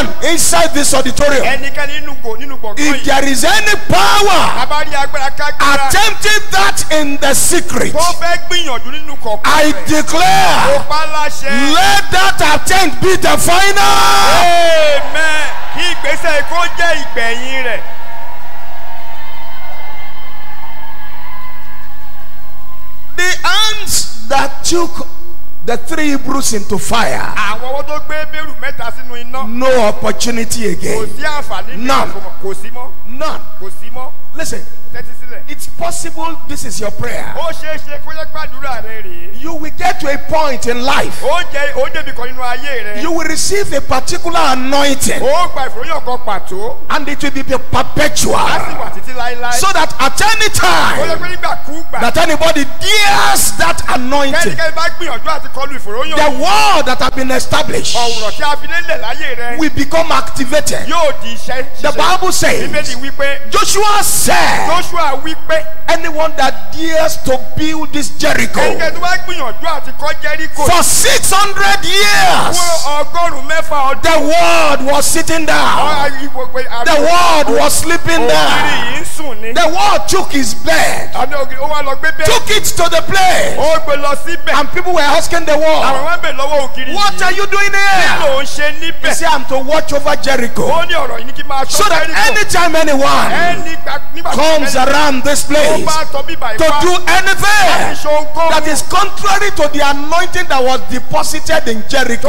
anyone inside this auditorium, if there is any power attempting that in the secret, I declare, let that attempt be the final. Amen. The ants that took the 3 Hebrews into fire, no opportunity again. None. None. Listen, it's possible this is your prayer. You will get to a point in life, you will receive a particular anointing, and it will be perpetual, so that at any time that anybody dares that anointing, the word that has been established will become activated. The Bible says, Joshua said, anyone that dares to build this Jericho for 600 years, the world was sitting down, the world was sleeping down, the world took his bed, took it to the place, and people were asking the world, what are you doing here? He said, I'm to watch over Jericho, so that anytime anyone comes around this place to do anything that is contrary to the anointing that was deposited in Jericho,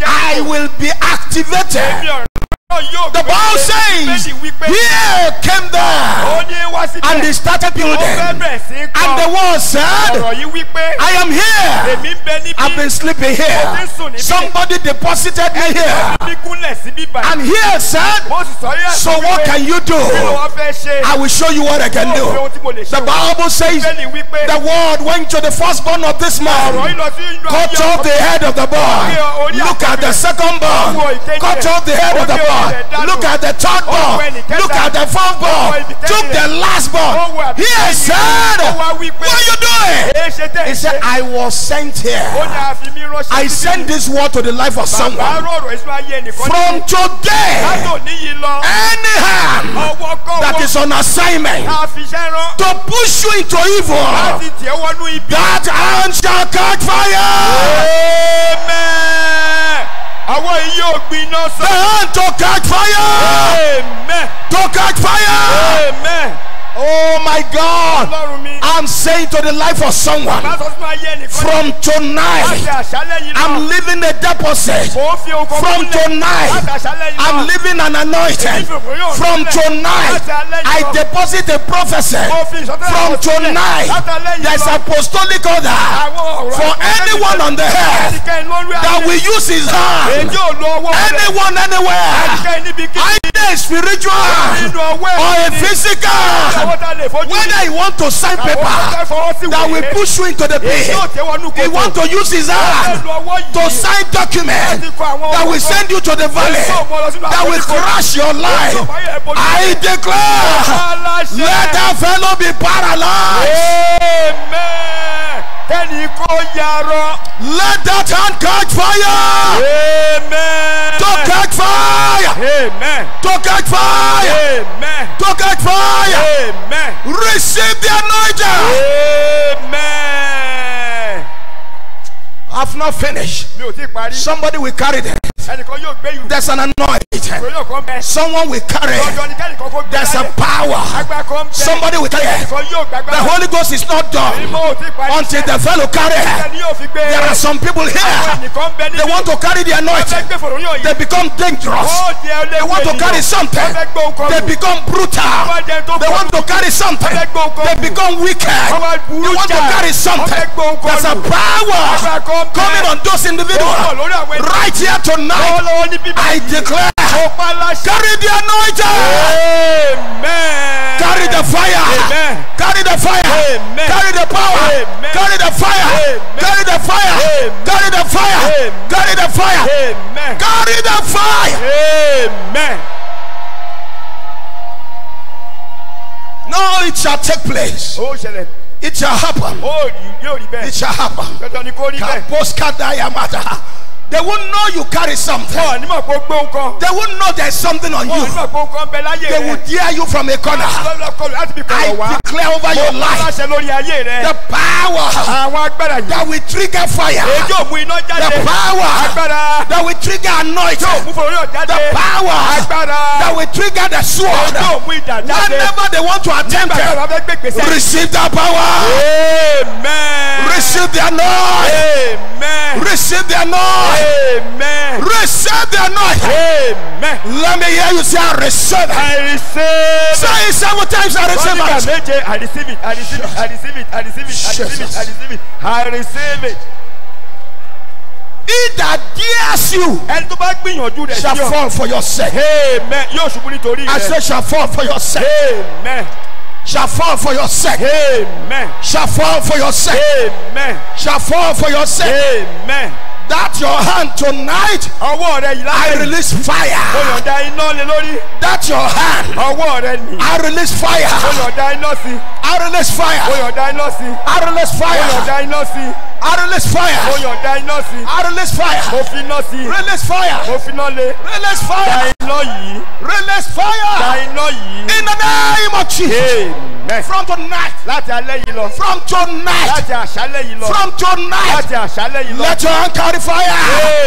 I will be activated. The Bible says, here came down, and they started building, and the wall said, I am here, I've been sleeping here, somebody deposited me here, and here said, so what can you do? I will show you what I can do. The Bible says, the word went to the firstborn of this man, cut off the head of the boy, look at the second born, cut off the head of the boy, look at the third born, look at the fourth born, took the last born. He said, what are you doing? He said, I was sent here. I sent this word to the life of someone. From today, any hand that is on assignment to push you into evil, that hand shall catch fire. Amen. The hand to catch fire. Amen. To catch fire. Amen. Oh my God, I'm saying to the life of someone, from tonight I'm living a deposit. From tonight I'm living an anointing. From tonight I deposit a prophecy. From tonight there's apostolic order for anyone on the earth that will use his hand. Anyone, anywhere, either spiritual or a physical, whether he want to sign paper that will push you into the pit, he want to use his hand to sign document that will send you to the valley, that will crash your life. I declare, let that fellow be paralyzed. Amen. Let that hand catch fire. Amen. To catch fire. Amen. To catch fire. Amen. To catch fire. Amen. Receive the anointing. Amen. I've not finished. Somebody will carry them. There's an anointing. Someone will carry. There's a power. Somebody will carry. The Holy Ghost is not done until the fellow carry. There are some people here, they want to carry the anointing, they become dangerous. They want to carry something, they become brutal. They want to carry something, they become wicked. You want to carry something, there's a power coming on those individuals right here tonight. I declare, carry the anointing. Amen. Carry the fire. Amen. Carry the fire. Amen. Carry the power. Amen. Carry the fire. Amen. Carry the fire. Amen. Carry the fire. Amen. Carry the fire. Amen. Carry the fire. Amen. No, it shall take place. It shall happen. It shall happen. They won't know you carry something. Wọ́n ní mọ̀ pé ó gbé nǹkan. They won't know there's something on Wọ́n ní you. mọ̀ pé nǹkan bẹ láyé They rẹ̀. will dare you from a corner. Láti fi kọ̀rọ̀ wá. I declare over your Mo life láṣẹ lórí ayé rẹ̀. the power Àwọn agbára yìí. that will trigger fire. Èyí yóò mú iná jáde. The power Agbára. that will trigger Yóò anointing. mú fòrò yóò jáde. The power Agbára. that will trigger the sword. Èyí yóò mú idà jáde. Whenever they want to attempt Nígbà tí it, wọ́n fẹ́ gbé gbèsè. receive that power. Amen. Receive the anointing. Amen. Receive the anointing. Amen. Receive the anointing. Amen. Let me hear you say, I receive it. I receive. Say it 7 times, I receive Nígbà it. méje, I receive it. I receive it. I receive it. I receive it. I receive it. I receive it. I receive it. He that dares you Ẹni tó bá gbìyànjú rẹ̀ shall sí ọ. fall for your sake. Amen. Yóò ṣubú nítorí I rẹ̀. say shall fall for your sake. Amen. Shall fall for your sake. Amen. Shall fall for your sake. Amen. Shall fall for your sake. Amen. That your hand tonight, Ọwọ́ rẹ̀ yìí I láyé. release Mo fire. yọ̀ǹda iná lé lórí. That your hand, Ọwọ́ rẹ̀ nì. I release Mo fire. yọ̀ǹda iná sí. I release Mo fire. yọ̀ǹda iná sí. I release Mo fire. yọ̀ǹda iná sí. I release Mo fire. yọ̀ǹda iná sí. I release fire. Mo fi iná sí. Release fire. Mo fi iná lé. Release Da fire. iná yìí. Release Da fire. iná yìí. In the name of Jesus. Amen. From tonight. Láti alẹ́ yìí lọ. From tonight. Láti àṣálẹ́ yìí lọ. From tonight. Láti àṣálẹ́ yìí lọ. Let your hand carry fire.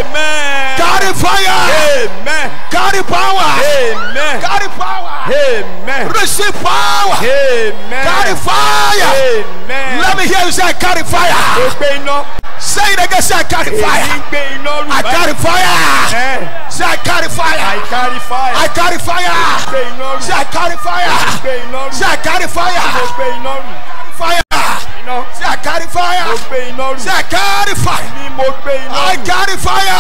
Amen. Carry fire. Amen. Carry power. Amen. Carry power. Amen. Receive power. Amen. Carry fire. Amen. Let me hear you say carry fire. Mo gbé iná. Say it again. Say I carry Èyí fire. ń gbé iná rù I báyìí. carry fire. Say I carry I fire. carry fire. I carry fire. Gbé iná rù. Say I carry fire. Gbé iná rù. Say I carry Mo fire. gbé iná rù. Fire. Iná. Say I carry Mo fire. gbé iná rù. Say I carry fire. Ní mo gbé iná I rù. carry fire.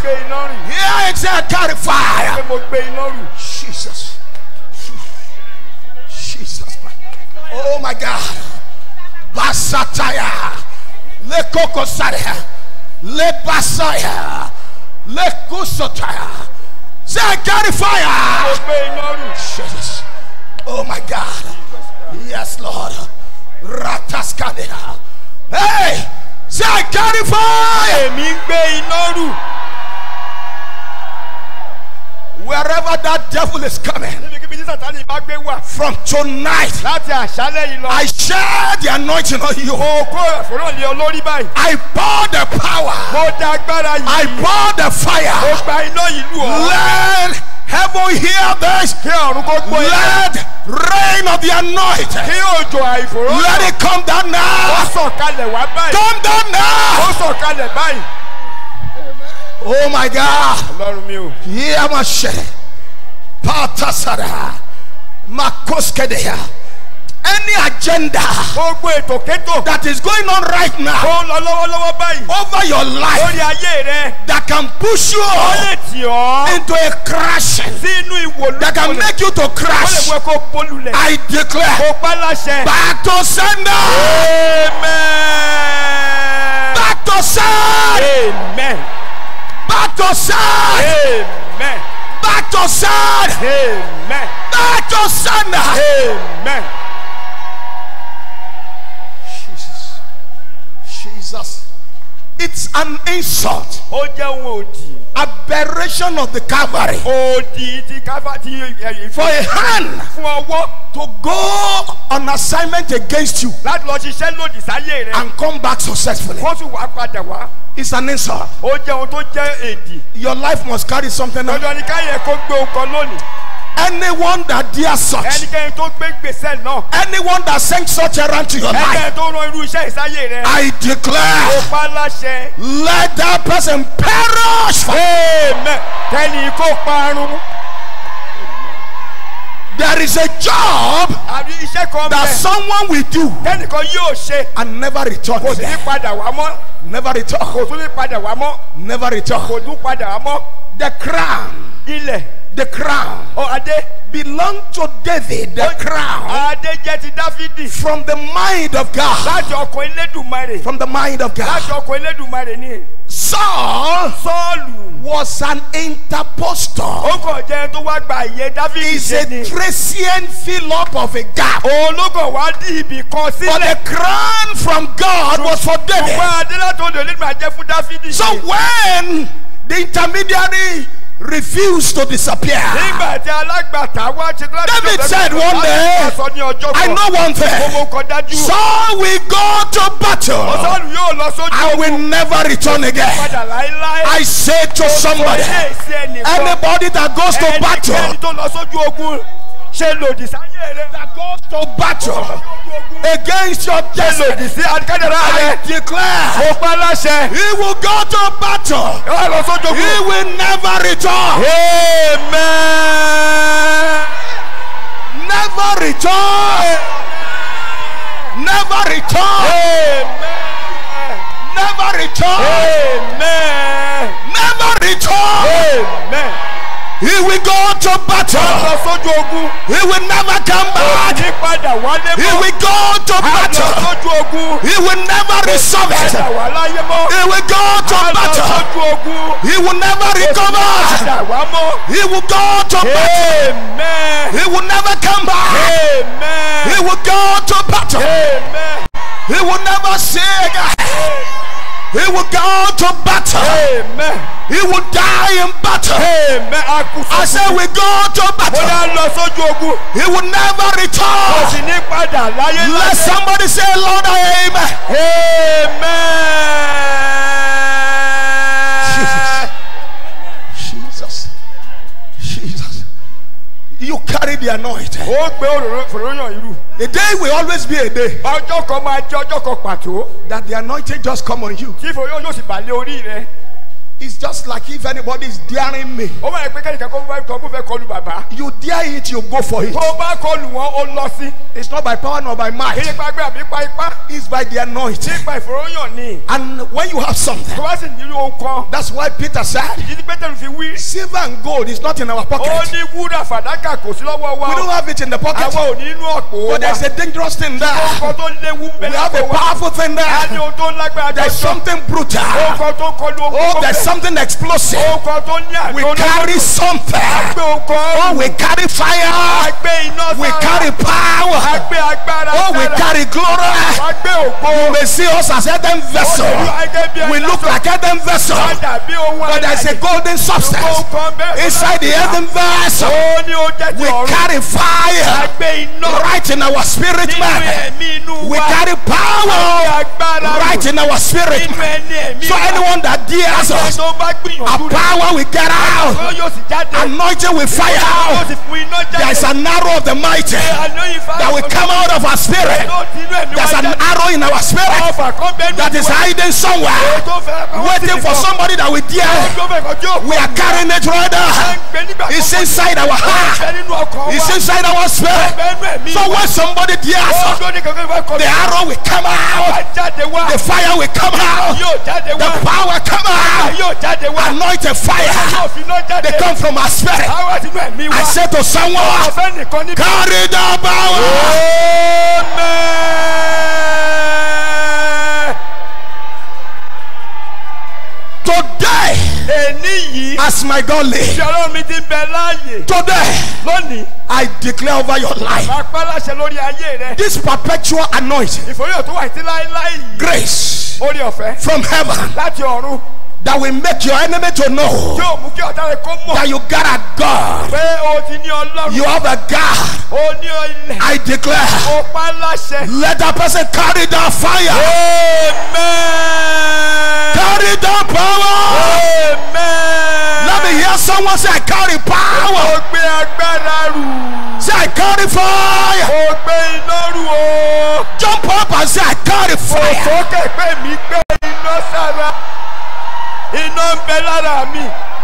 Gbé iná rù. Yeah, it say I carry fire. Pé mo gbé iná rù. Jesus. Jesus. Oh my God. Basataya. Le kokosaya. Le basaya. Le kusotaya. Say I carry Mo fire. gbé iná rù. Jesus. Oh my God. Yes, Lord. Rataskadea. Hey. Say I carry fire. Èmi ń gbé iná rù. Wherever that devil is coming. Níbikíbi tí Sátánì bá gbé wà. From tonight. Láti àṣálẹ́ yìí lọ. I share the anointing on you. Mo kó ẹ̀fọ́rọ̀ lé olórí báyìí. I pour the power. Mo da agbára yìí. I pour the Mo fire. gba iná yìí lù ọ́. Let heaven hear this. Kí ọ̀run kó gbọ́ yẹn. Let rain of the anointing. Kí òjò àìfòró. Let it come down Ó now. sọ̀kalẹ̀ wá báyìí. Come down Ó now. sọ̀kalẹ̀ báyìí. Oh my God. Ọlọ́run mi ò. Hear my shit. Patasada. Makoskedea. Any agenda Gbogbo ètò kétò. that is going on right now Ó ń lọ lọ́wọ́lọ́wọ́ báyìí. over your life Lórí ayé rẹ̀. that can push you Ó lè tì ọ́. into a crashing, Sínú ìwòlú. that can make you to Ó lè crash. mú ẹ kó bolulẹ̀. I declare Mo pa láṣẹ. back to sender. Amen. Back to sender. Amen. Back to sender. Amen. Back to sender. Amen. Back to sender. Amen. Jesus. It's an insult. Ó jẹ́ ohun òdì. Aberration of the Calvary. Òdì ti káfá ti For a hand fún ọwọ́ to go on assignment against you láti lọ ṣiṣẹ́ lòdì sáyé rẹ̀. and come back successfully. Wọ́n sì wá padà wá. It's an insult. Ó jẹ́ ohun tó jẹ́ èdì. Your life must carry something else. Lọ́jọ́ ni káyẹ̀ kó gbé ohun kan lónìí. Anyone that dares such, Ẹnikẹ́ni tó gbé gbèsè náà. anyone that sends such errand to your life, Ẹnikẹ́ni tó rán irú iṣẹ́ ìsáyé rẹ̀. I Ó declare, pa láṣẹ. let that person perish. Amen. Kẹ́ni kó parun. There is a job Àbí iṣẹ́ kan that bẹ̀. someone will do Kẹ́nìkan yóò ṣe. and never return. Kò sí ní padà wá mọ́. Never return. Kò tún ní padà wá mọ́. Never return. Kò tún padà wá mọ́. The crown. Ilẹ̀. The crown. Adé. Belong to David. The crown. Adé jẹ́ ti Dáfídì. From the mind of God. Láti ọkàn Elédùmarè. From the mind of God. Láti ọkàn Elédùmarè ni. Saul. Sọ́ọ̀lù. Was an interpostor. Ó kàn jẹ́ tó wá gba ìyè Dáfídì jẹ́ ni. Is a Thracian fill-up of a gap. Ológun wá dí ibì kan sílẹ̀. But the crown from God was for David. Ṣùgbọ́n adé láti ọ̀dọ̀ Elédùmarè jẹ́ fún Dáfídì. So when the intermediary refused to disappear, David said one day, I know one thing. Saul will go to battle and will never return again. I say to somebody, anybody that goes to battle, that goes to battle against your destiny, I declare, he will go to battle. He will never return. Amen. Never return. Never return. Amen. Never return. Amen. Never return. Amen. He will go to battle. He will never come back. He will go to battle. He will never resolve it. He will go to battle. He will never recover. He will go to battle. He will never come back. He will go to battle. He will never say again. He will go to battle. Amen. He will die in battle. Amen. I say we go to battle. He will never return. Let somebody say, Lord, amen. Amen. Jesus. You carry the anointing. A day will always be a day that the anointing just come on you. It's just like if anybody is daring me. You dare it, you go for it. It's not by power nor by might. It's by the anointing. And when you have something, that's why Peter said, silver and gold is not in our pocket. We don't have it in the pocket. But there's a dangerous thing there. We have a powerful thing there. There's something brutal. Oh, there's something explosive. We carry something. Oh, we carry fire. We carry power. Oh, we carry glory. You may see us as earthen vessel. We look like earthen vessel, but there's a golden substance inside the earthen vessel. We carry fire right in our spirit, man. We carry power right in our spirit, man. So anyone that dares us, a power will get out. Anointing will fire out. There's an arrow of the mighty that will come out of our spirit. There's an arrow in our spirit that is hiding somewhere, waiting for somebody that will dare. We are carrying it right now. It's inside our heart. It's inside our spirit. So when somebody dares, the arrow will come out. The fire will come out. The power come out. Anointed fire. They come from our spirit. I said to someone, carry the power. Today, as my God lives, today I declare over your life this perpetual anointing, grace from heaven, that will make your enemy to know that you got a God. You have a God. I declare, let that person carry that fire. Amen. Carry that power. Amen. Let me hear someone say, I carry power. Say, I carry fire. Jump up and say, I carry fire.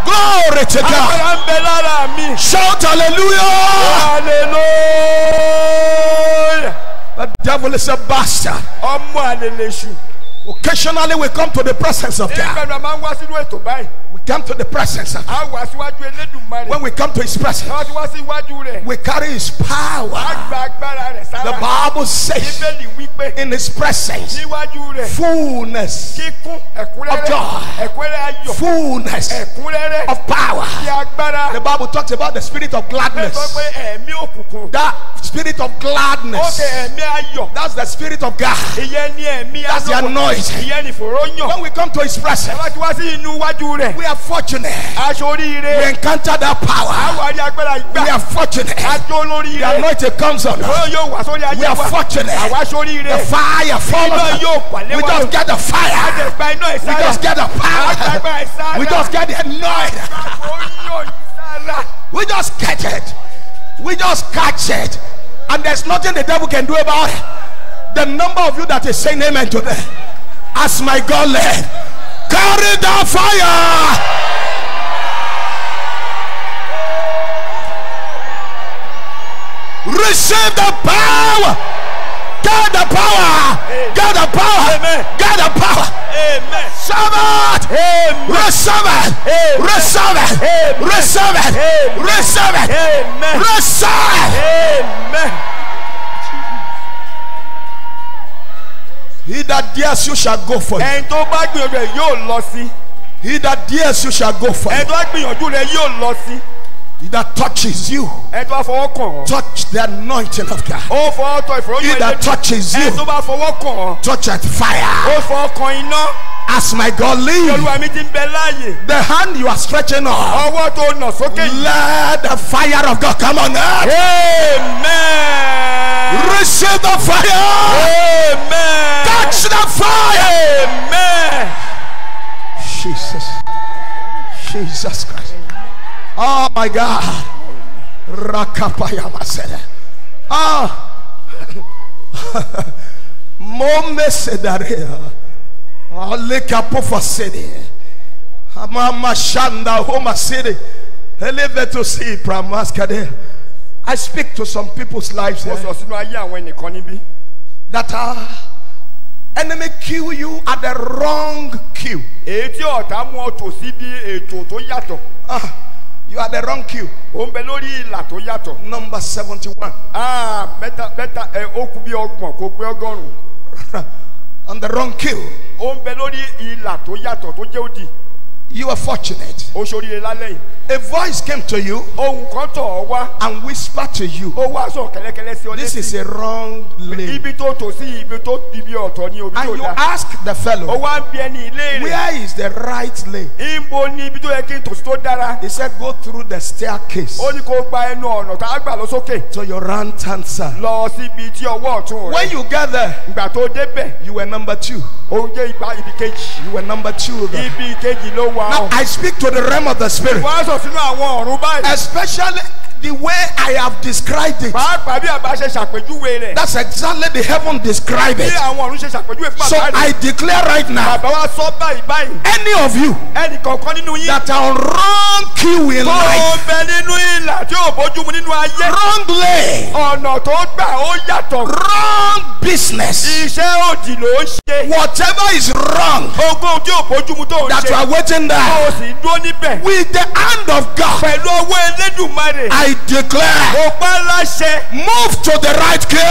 Glory to God. Shout hallelujah. Hallelujah. The devil is a bastard. Occasionally we come to the presence of God. We come to the presence of God, when we come to his presence, we carry his power. The Bible says in his presence, fullness of joy, fullness of power. The Bible talks about the spirit of gladness. That spirit of gladness, that's the spirit of God. That's the anointing. When we come to his presence, we are fortunate. We encounter that power. We are fortunate. The anointing comes on us. We are fortunate. The fire follows us. We just get the fire. We just get the power. We just get the anointing. We just catch it. We just catch it. And there's nothing the devil can do about it. The number of you that is saying amen today, as my God led, carry the fire. Receive the power. Get the power. Get the power. Get the power. Receive it. Receive it. Receive it. Receive it. Receive it. Receive it. He that dares you shall go for you. He that dares you shall go for you. He that touches you, touch the anointing of God. He that touches you, touch at fire. As my God lives, the hand you are stretching on, let the fire of God come on earth. Amen. Receive the fire. Amen. Touch the fire. Amen. Jesus. Jesus Christ. Oh my God. Rakapaya masere. Ah. Momesedarea. Alekapofa city. Mama Shanda Homa city. Elevator see Pramaskade. I speak to some people's lives here that are enemy kill you at the wrong queue. You are the wrong queue. Number 71. On the wrong queue. You are fortunate. A voice came to you and whispered to you, this is a wrong lane. And you ask the fellow, where is the right lane? He said, go through the staircase to your right hand side. When you get there, you were number 2. You were number 2 there. Now I speak to the realm of the spirit, especially the way I have described it. That's exactly the heaven described it. So I declare right now, any of you that are on wrong queue in life, wrong lane, wrong business, whatever is wrong that you are waiting there, with the hand of God, I declare, move to the right queue.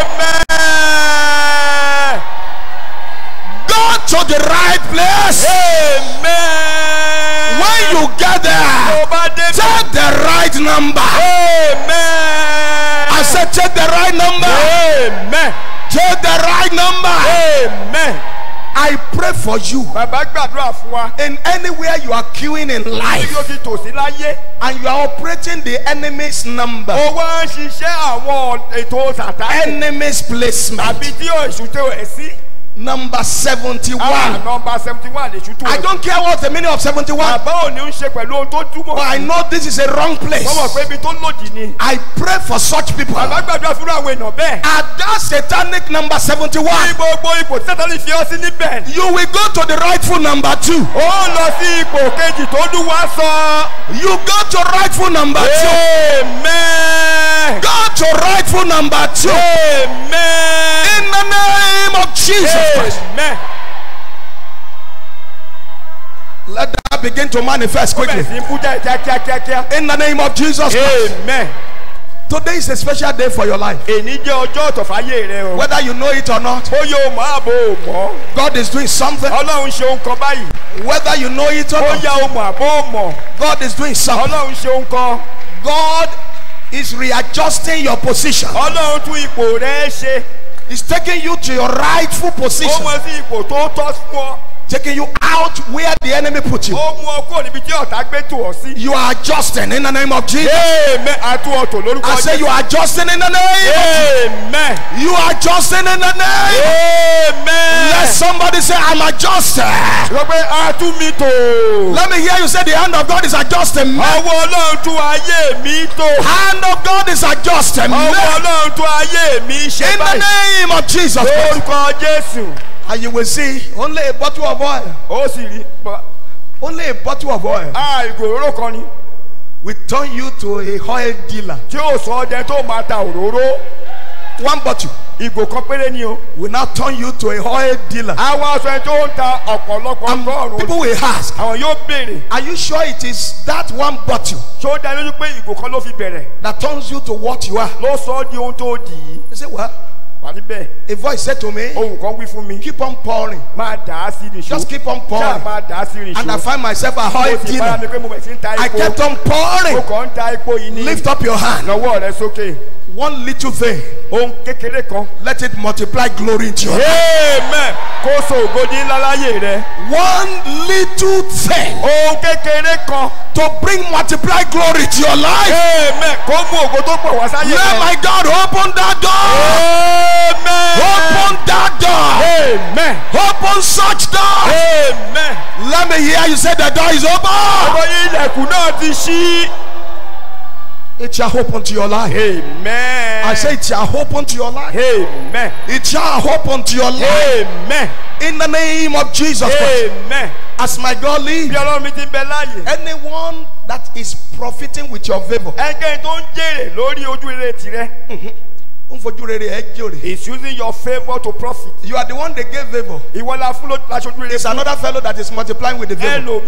Amen. Go to the right place. Amen. When you get there, take the right number. Amen. I said take the right number. Amen. Take the right number. Amen. I pray for you in anywhere you are queuing in life and you are operating the enemy's number, enemy's placement. Number 71. I don't care what the meaning of 71, but I know this is a wrong place. I pray for such people. At that satanic number 71, you will go to the rightful number 2. You go to rightful number 2. Amen. Go to rightful number 2. Amen. In the name of Jesus. Amen. Let that begin to manifest quickly. In the name of Jesus Christ. Amen. Today is a special day for your life. Whether you know it or not, God is doing something. Whether you know it or not, God is doing something. God is readjusting your position. He's taking you to your rightful position. Taking you out where the enemy put you. You are adjusting in the name of Jesus. Amen. I say you are adjusting in the name. Amen. You are adjusting in the name. Amen. Let somebody say, I'm adjusting. Let me hear you say, the hand of God is adjusting. Hand of God is adjusting. In the name of Jesus. And you will see only a bottle of oil. Only a bottle of oil will turn you to a oil dealer. One bottle will now turn you to a oil dealer. And people will ask, are you sure it is that one bottle that turns you to what you are? They say, well, a voice said to me, keep on pouring. Just keep on pouring. And I find myself a oil dealer. I kept on pouring. Lift up your hand. One little thing, let it multiply glory into your life. Amen. One little thing to bring multiply glory to your life. Amen. Let my God open that door. Amen. Open that door. Amen. Open such door. Amen. Let me hear you say the door is open. It shall open to your life. Amen. I say it shall open to your life. Amen. It shall open to your life. Amen. In the name of Jesus Christ. Amen. As my God lives, anyone that is profiting with your favor, is using your favor to profit. You are the one that gave favor. It's another fellow that is multiplying with the favor.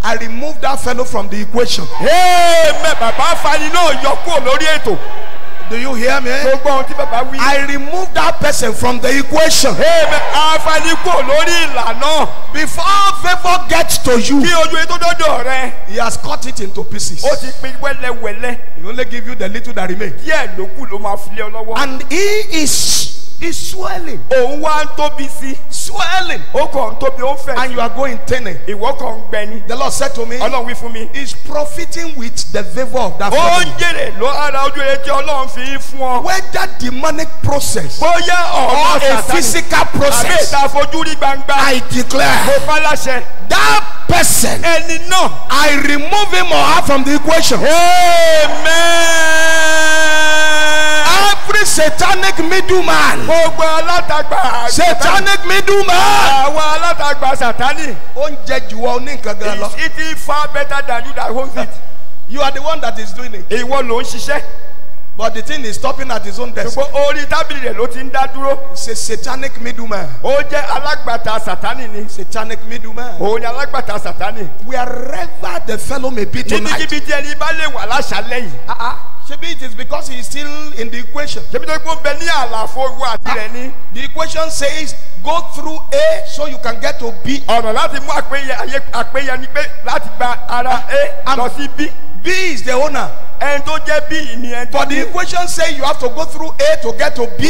I removed that fellow from the equation. Do you hear me? I removed that person from the equation. Before favor gets to you, he has cut it into pieces. He only give you the little that remains. And he is swelling. Swelling. And you are going turning. The Lord said to me, he's profiting with the favor of that family. Whether demonic process or a physical process, I declare that person, I remove him or her from the equation. Amen. Every satanic middleman, satanic middleman, is eating far better than you that owns it. You are the one that is doing it. But the thing is stopping at his own desk. It's a satanic middleman. Satanic middleman. Wherever the fellow may be tonight. Maybe it is because he is still in the equation. The equation says go through A so you can get to B. B is the owner. But the equation says you have to go through A to get to B.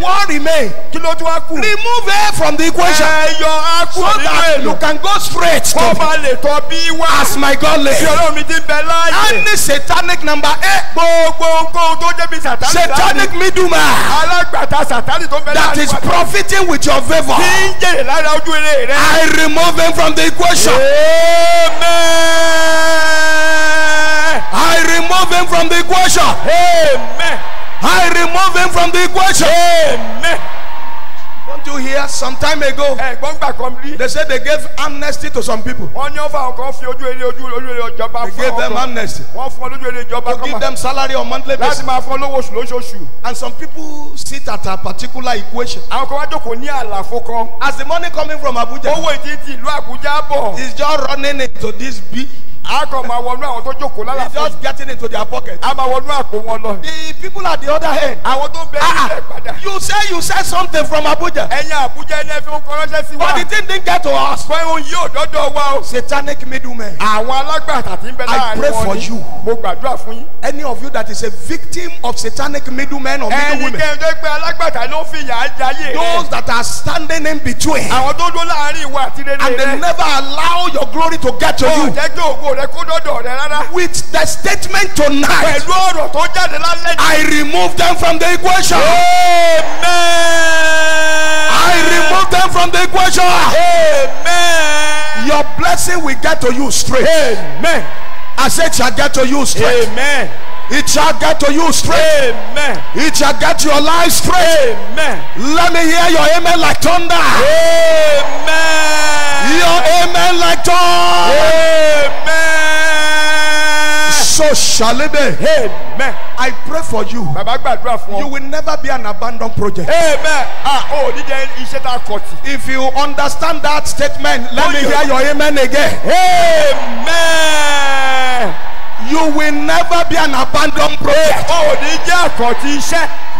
What remains? Remove A from the equation so that you can go straight to B. As my God lives. Any satanic number A, satanic middleman that is profiting with your favor, I remove him from the equation. Amen. I remove him from the equation. Amen. I remove him from the equation. Amen. Don't you hear some time ago? They said they gave amnesty to some people. They gave them amnesty to give them salary on monthly basis. And some people sit at a particular equation. As the money coming from Abuja is just running into this big. It's just getting into their pocket. The people at the other hand. You said something from Abuja, but the thing didn't get to us. Satanic middlemen. I pray for you. Any of you that is a victim of satanic middlemen or middlewomen, those that are standing in between and they never allow your glory to get to you, with the statement tonight, I remove them from the equation. I remove them from the equation. Your blessing will get to you straight. Amen. I said, shall get to you straight. Amen. It shall get to you straight. Amen. It shall get your life straight. Amen. Let me hear your amen like thunder. Amen. Your amen like thunder. Amen. So shall it be. Amen. I pray for you. You will never be an abandoned project. Amen. If you understand that statement, let me hear your amen again. Amen. You will never be an abandoned project.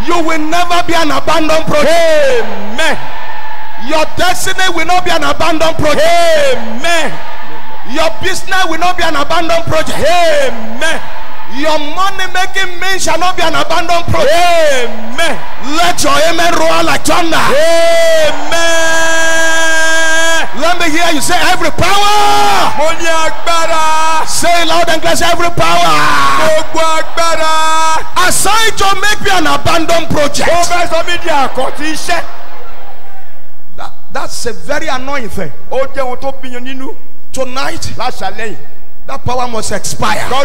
You will never be an abandoned project. Amen. Your destiny will not be an abandoned project. Amen. Your business will not be an abandoned project. Amen. Your money making means shall not be an abandoned project. Amen. Let your amen roar like thunder. Amen. Let me hear you say every power. Say loud and clear, every power assigned to make me an abandoned project. That's a very annoying thing. Tonight, that power must expire. No,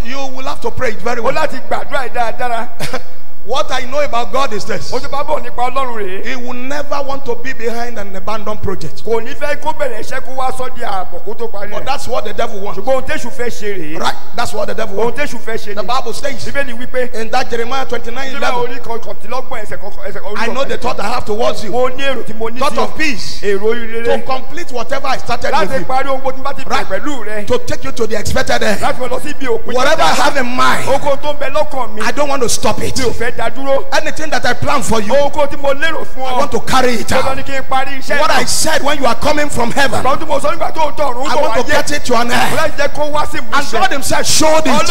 you will have to pray it very well. What I know about God is this: He will never want to be behind an abandoned project. But that's what the devil wants. Right? That's what the devil wants. The Bible says in that Jeremiah 29:11, I know the thought I have towards you, thought of peace, to complete whatever I started with you, right? To take you to the expected end. Whatever I have in mind, I don't want to stop it. Anything that I plan for you, I want to carry it out. What I said when you are coming from heaven, I want to get it to an end. And God himself showed it.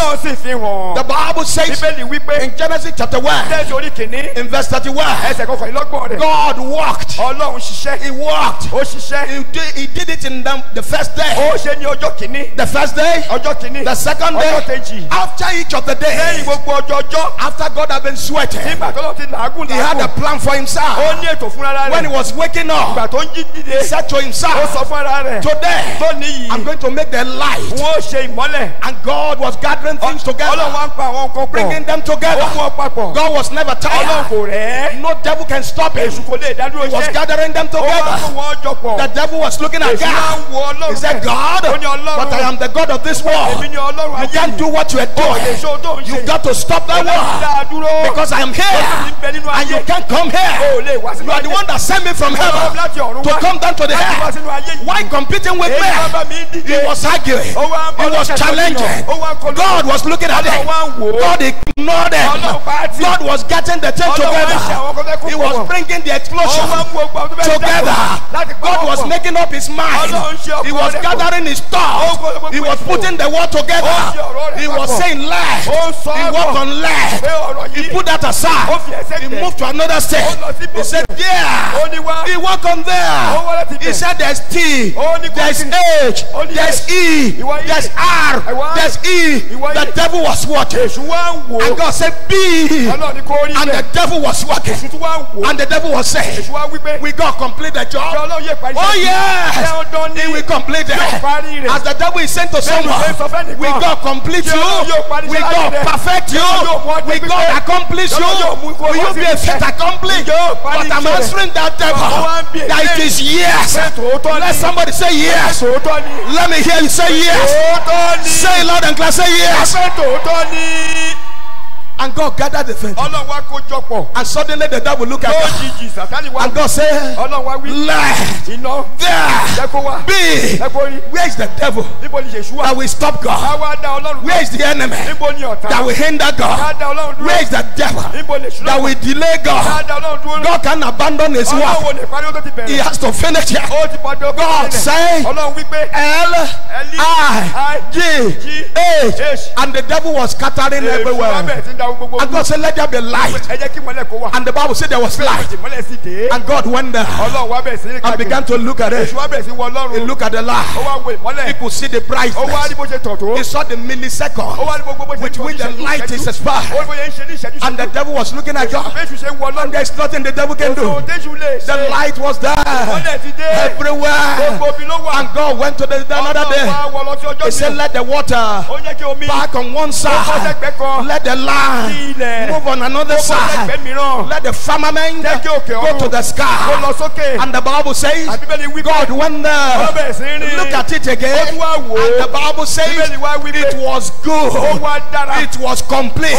The Bible says in Genesis chapter 1, in verse 31, God walked. He walked. He did it in the first day. The first day, the second day, after each of the days, after God had been sweating, he had a plan for himself. When he was waking up, he said to himself, today I'm going to make the light. And God was gathering things together, bringing them together. God was never tired. No devil can stop him. He was gathering them together. The devil was looking at God. He said, God, but I am the God of this world. You can't do what you are doing. You've got to stop that world, because I am here and you can't come here. You are the one that sent me from heaven to come down to the earth. Why competing with me? He was arguing. He was challenging. God was looking at it. God ignored him. God was getting the thing together. He was bringing the explosion together. God was making up his mind. He was gathering his thoughts. He was putting the word together. He was saying left. He walked on left. He put that aside. He moved to another step. He said, yeah. He walked on there. He said, there's T, there's H, there's E, there's R, there's E. The devil was watching. And God said, B. And the devil was working. And the devil was saying, we got to complete the job. Oh yes, he will complete it. As the devil is sent to someone, we got to complete you. We got to perfect you. We got to accomplish accomplish you? Will you be a fait accompli? But I'm answering that devil that it is yes. Let somebody say yes. Let me hear you say yes. Say it loud and clear. Say yes. And God gathered the friends. And suddenly the devil look at God. And God said, let there be. Where is the devil that will stop God? Where is the enemy that will hinder God? Where is the devil that will delay God? God can abandon his work. He has to finish it. God say L-I-G-H. And the devil was scattering everywhere. And God said, let there be light. And the Bible said there was light. And God went there and began to look at it. He looked at the light. He could see the brightness. He saw the millisecond with which the light is expired. And the devil was looking at God. And there's nothing the devil can do. The light was there everywhere. And God went to the another day. He said, let the water back on one side. Let the light move on another side. Let the firmament go to the sky. And the Bible says God went there. Look at it again. And the Bible says it was good. It was complete.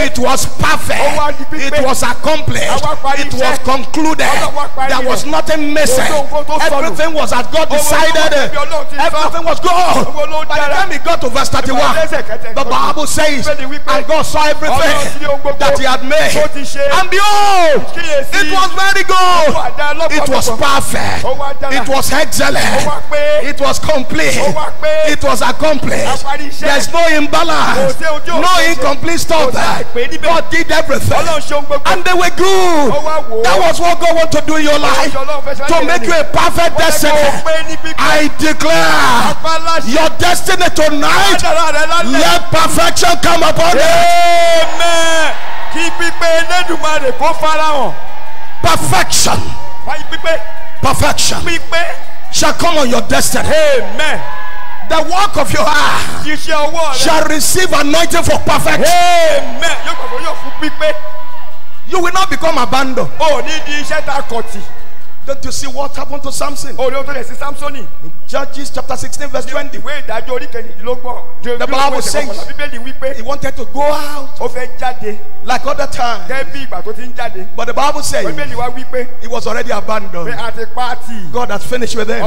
It was perfect. It was accomplished. It was concluded. There was nothing missing. Everything was as God decided. Everything was good. By the time he got to verse 31, the Bible says, and God saw everything that he had made, and behold, it was very good. It was perfect. It was excellent. It was complete. It was accomplished. There's no imbalance, no incomplete stuff. God did everything, and they were good. That was what God wanted to do in your life, to make you a perfect destiny. I declare your destiny tonight, let perfection come upon it. Perfection. Perfection shall come on your destiny. Amen. The work of your hand shall receive anointing for perfection. Amen. You will not become abandoned. Don't you see what happened to Samson? In Judges chapter 16 verse 20. The Bible says he wanted to go out like other times. But the Bible says he was already abandoned. God has finished with him.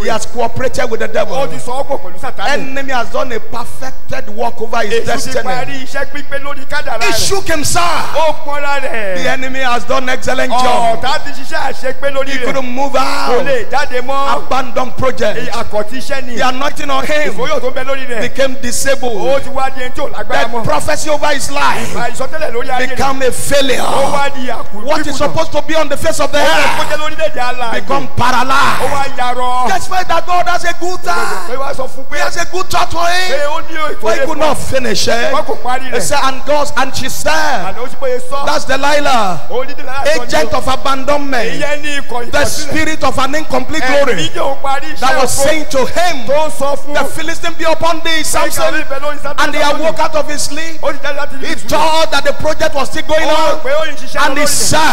He has cooperated with the devil. Enemy has done a perfected work over his destiny. He shook himself. The enemy has done excellent job. He couldn't move out. Abandoned project. The anointing on him became disabled. The prophecy over his life became a failure. What is supposed to be on the face of the earth become paralyzed. Despite that God has a good time. He has a good thought for him. But he could not finish it. He said, and she said, that's Delilah, agent of abandonment. The spirit of an incomplete glory that was saying to him, the Philistine be upon thee, Samson. And he awoke out of his sleep. He thought that the project was still going on. And he said,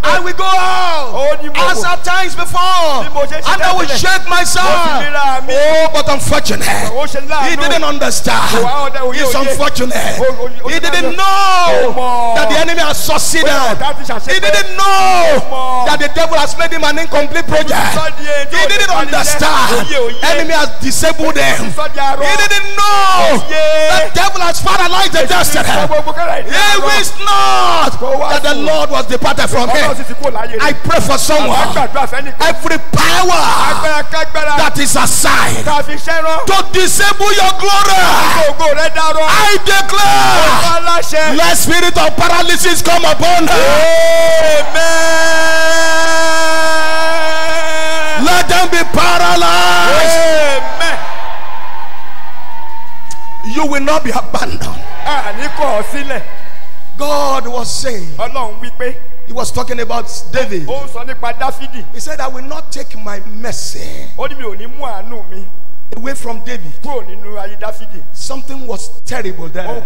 I will go out as at times before, and I will shake myself. Oh, but unfortunate, he didn't understand. It's unfortunate. He didn't know that the enemy has succeeded. He didn't know that the devil has made him an incomplete project. He didn't understand. Enemy has disabled him. He didn't know the devil has paralyzed the destiny. He wished not that the Lord was departed from him. I pray for someone. Every power that is assigned to disable your glory, I declare, let spirit of paralysis come upon her. Amen. Let them be paralyzed. Amen. You will not be abandoned. God was saying, he was talking about David. He said, I will not take my mercy away from David. kúrò nínú ayé Dáfídì. Something was terrible there. ohun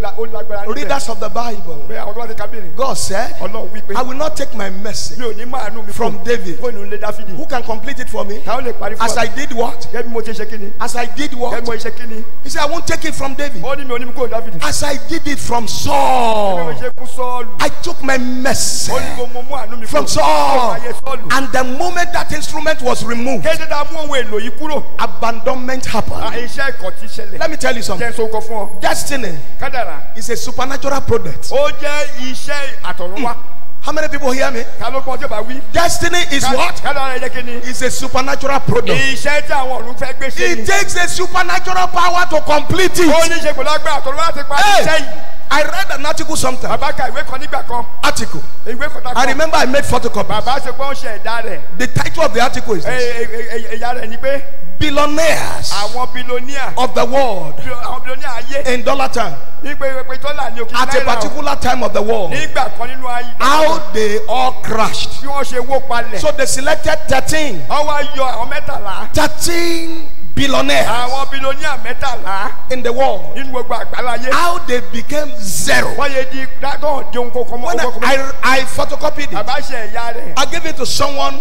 kan ó lágbára níbẹ̀. Readers of the Bible. pé àwọn tó bá ti kábìrì. God said, Ọlọ́run wípé. I will not take my message mi ò ní máa nú mi from David. kúrò nínú ilé Dáfídì. Who can complete it for me? táwọn lè parí fún As I did what? gẹ́gẹ́ bí mo ti ṣe kíni. As I did gẹ́gẹ́ bí mo what? ṣe kíni. He said, I won't take it from David. ó ní mi ò ní mi kúrò Dáfídì. As I did it from gẹ́gẹ́ bí mo Saul. ṣe kú Sọ́ọ̀lù. I took my ó ní message mo mú àánú mi from kúrò. Saul. ayé Sọ́ọ̀lù. And the moment that instrument was removed, kéde tá a mú ohun èlò yìí kúrò. abandonment happened. iṣẹ́ ẹ̀kọ́ ti ṣẹlẹ̀. Let me tell you something. jẹ́ n sọ kọ fún ọ. Destiny kádàrá. is a supernatural product. ó jẹ́ iṣẹ́ àtọ̀runwá. How many people hear me? ta ló gbọ́ tí ó bá wí. Destiny is what? kádàrá ẹ jẹ́ kíni. Is a supernatural product. iṣẹ́ tí àwọn ọ̀run fẹ́ gbé ṣe ni. It takes a supernatural power to complete ó it. ní ṣe pẹ̀lú agbára àtọ̀run láti parí Hey! iṣẹ́ yìí. I read an article sometime. bàbá ka ìwé kan nígbà kan. Article. ìwé kan tá a I kọ. remember I made photocopies. bàbá ṣe pé ó ń ṣe ẹ̀dá rẹ̀. The title of the article is this. ẹ̀yà rẹ̀ ni pé Billionaires àwọn bilóníà. of the world àwọn bilóníà ayé. in dollar time ní pé dọ́là ní òkè at a náírà o. particular time of the world. nígbà kan nínú ayé. How they all crashed. bí wọ́n ṣe wó palẹ̀. So they selected 13. wọ́n wá yọ àwọn mẹ́tàlá. 13 billionaires àwọn bilóníà mẹ́tàlá in the world. nínú gbogbo àgbáláyé. How they became zero. wọ́n yé di dágọ́ di ohun kọ̀ọ̀kan mọ́. When I photocopied it, bàbá ṣe ẹ̀yà rẹ̀. I gave it to someone.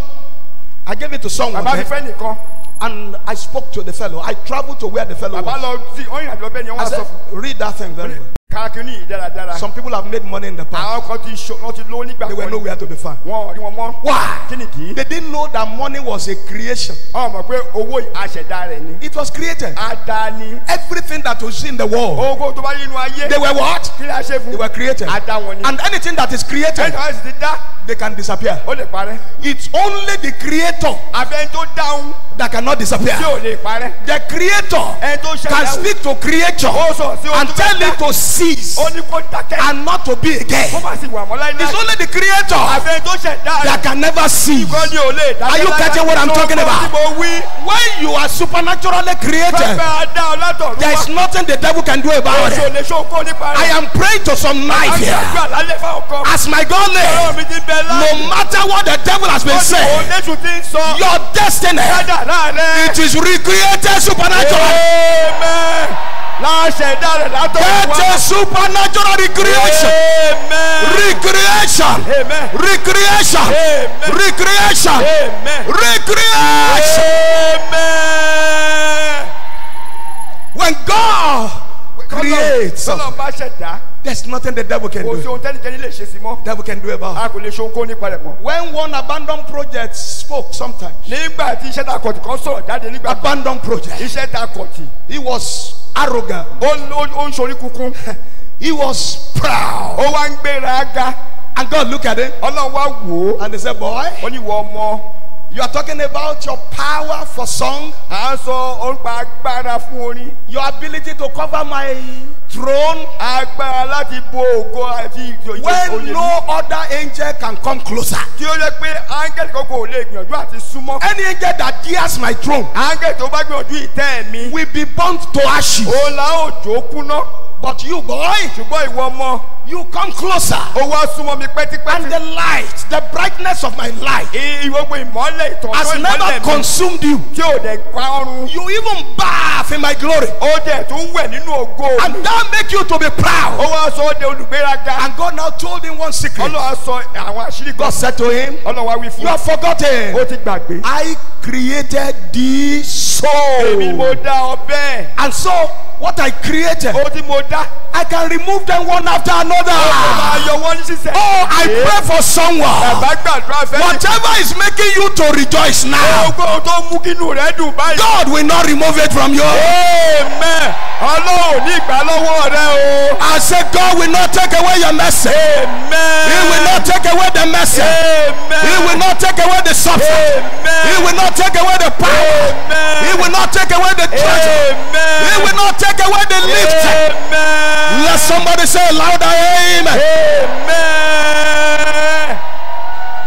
bàbá fi fẹ́ nìkan. And I spoke to the fellow. I traveled to where the fellow bàbá was. lọ sí ọyìn àjọ bẹ́ẹ̀ ni wọ́n I á sọ said, fún. read that thing very well. káàkiri dáradára. Some people have made money in the past. àwọn kan wọ́n ti lówó nígbà They were kan. nowhere to be found. wọ́n rí wọn mọ́. Why? kí ni kì í. They didn't know that money was a creation. wọ́n mọ̀ pé owó àṣẹ̀dá rẹ̀ ni. It was created. ada ni. Everything that was in the world, owó tó bá yé inú ayé. they were what? kí ni a ṣe fún. They were created. ada wọn ni. And anything that is created, ẹ̀ka ẹ̀ sì ti dá. they can disappear. ó lè parẹ́. It's only the creator àfẹ́ tó dáhùn that cannot disappear. tí ò lè parẹ́. The creator ẹ̀ tó can ṣẹ̀dá. speak to creature ó sọ sí ohun and tó tell fẹ́ it dá. to cease ó ní kó dákẹ́. and not to be again. kó má sì wà mọ́ láíláí. It's only the creator àfẹ́ tó ṣẹ̀dá that rẹ̀. can never cease. kọ́ ni ò lè dákẹ́. Are you catching what I'm talking about? When you are supernaturally created, pẹ́pẹ́ adá ọlọ́tọ̀ there is nothing the devil can do about oṣù it. lè ṣókó nípa I rẹ̀. am praying to some life here. àgbà lálẹ́ fáwọn kan. As my God ọ̀rọ̀ lives, mi ti bẹ láàyè. no matter what the devil has been saying, Oníṣù ti ń sọ. your destiny, Kádàrá rẹ̀. it is recreated supernaturally. Amen. Láṣẹ̀dá rẹ̀ látọ̀ It is supernatural recreation. Amen. Recreation. Amen. Recreation. Amen. Recreation. Amen. Recreation. Amen. When God creates Tọ́lọ̀ something, bá ṣẹ̀dá. there's nothing the devil can Kò sí do. ohun tẹ́nikẹ́ni lè ṣe sí mọ́. Devil can do about it. A kò lè ṣe ohunkóhun nípa rẹ̀ mọ́. When one abandoned project spoke sometimes, Nígbà tí iṣẹ́ takọ̀tì kan sọ̀rọ̀ jáde nígbà abandoned project, iṣẹ́ takọ̀tì. he was arrogant. Ó ń ṣorí kunkun. He was proud. Ó wá ń gbéra ga. And God looked at him Ọlọ́run wá wò ó. and he said, boy, Ó ní ìwọ ọmọ. you are talking about your power for song, À ń sọ orúkọ agbára fún orin. your ability to cover my throne, Agbára láti bo ògo àti ìjòyè when oyè. no other angel can come closer. Tí ó yẹ pé áńgẹ́lì kan kò lè gbìyànjú àti súnmọ́. Any angel that dares my throne Áńgẹ́lì tó bá gbìyànjú ìtẹ́ mi. will be burnt to ashes. Òun la òjò kúná. But you, boy, Ṣùgbọ́n ìwọ ọmọ. you come closer. Ó wá súnmọ́ mi And pẹ́típẹ́tí. the light, the brightness of my life Ìwọ́gbọ̀ ìmọ́lẹ̀ ìtọ́jú has never ìmọ́lẹ̀ mi. consumed you. Tí ò dẹ̀ pa ọrùn. You even bath in my glory. Ó dẹ̀ tún wẹ̀ nínú ògo. And that make you to be Ó proud. wá sọ ọ́ de olùgbéraga. And God now told him one secret. Ọlọ́run á sọ àwọn àṣírí God kan. said to him, Ọlọ́run wá wí fún you un. have forgotten. Ó ti gbàgbé. I created the Èmi ni mo soul. dá ọ bẹ́ẹ̀. And so, what I created, Ó tí mo dá. I can remove them one after Ó máa another. yọ wọ́n ní sísẹ̀. Oh, I pray for someone. Bàbá gbàdúrà fẹ́. Whatever is making you to rejoice now, Gbogbo tó mú kínú rẹ̀ dùn báyìí. God will not remove it from you. Amen. Ọlọ́run ní ìgbà lọ́wọ́ rẹ o. I say, God will not take away your mercy. Amen. He will not take away the mercy. Amen. He will not take away the substance. Amen. He will not take away the power. Amen. He will not take away the treasure. Amen. He will not take away the lift. Amen. Let somebody say louder, amen. Amen.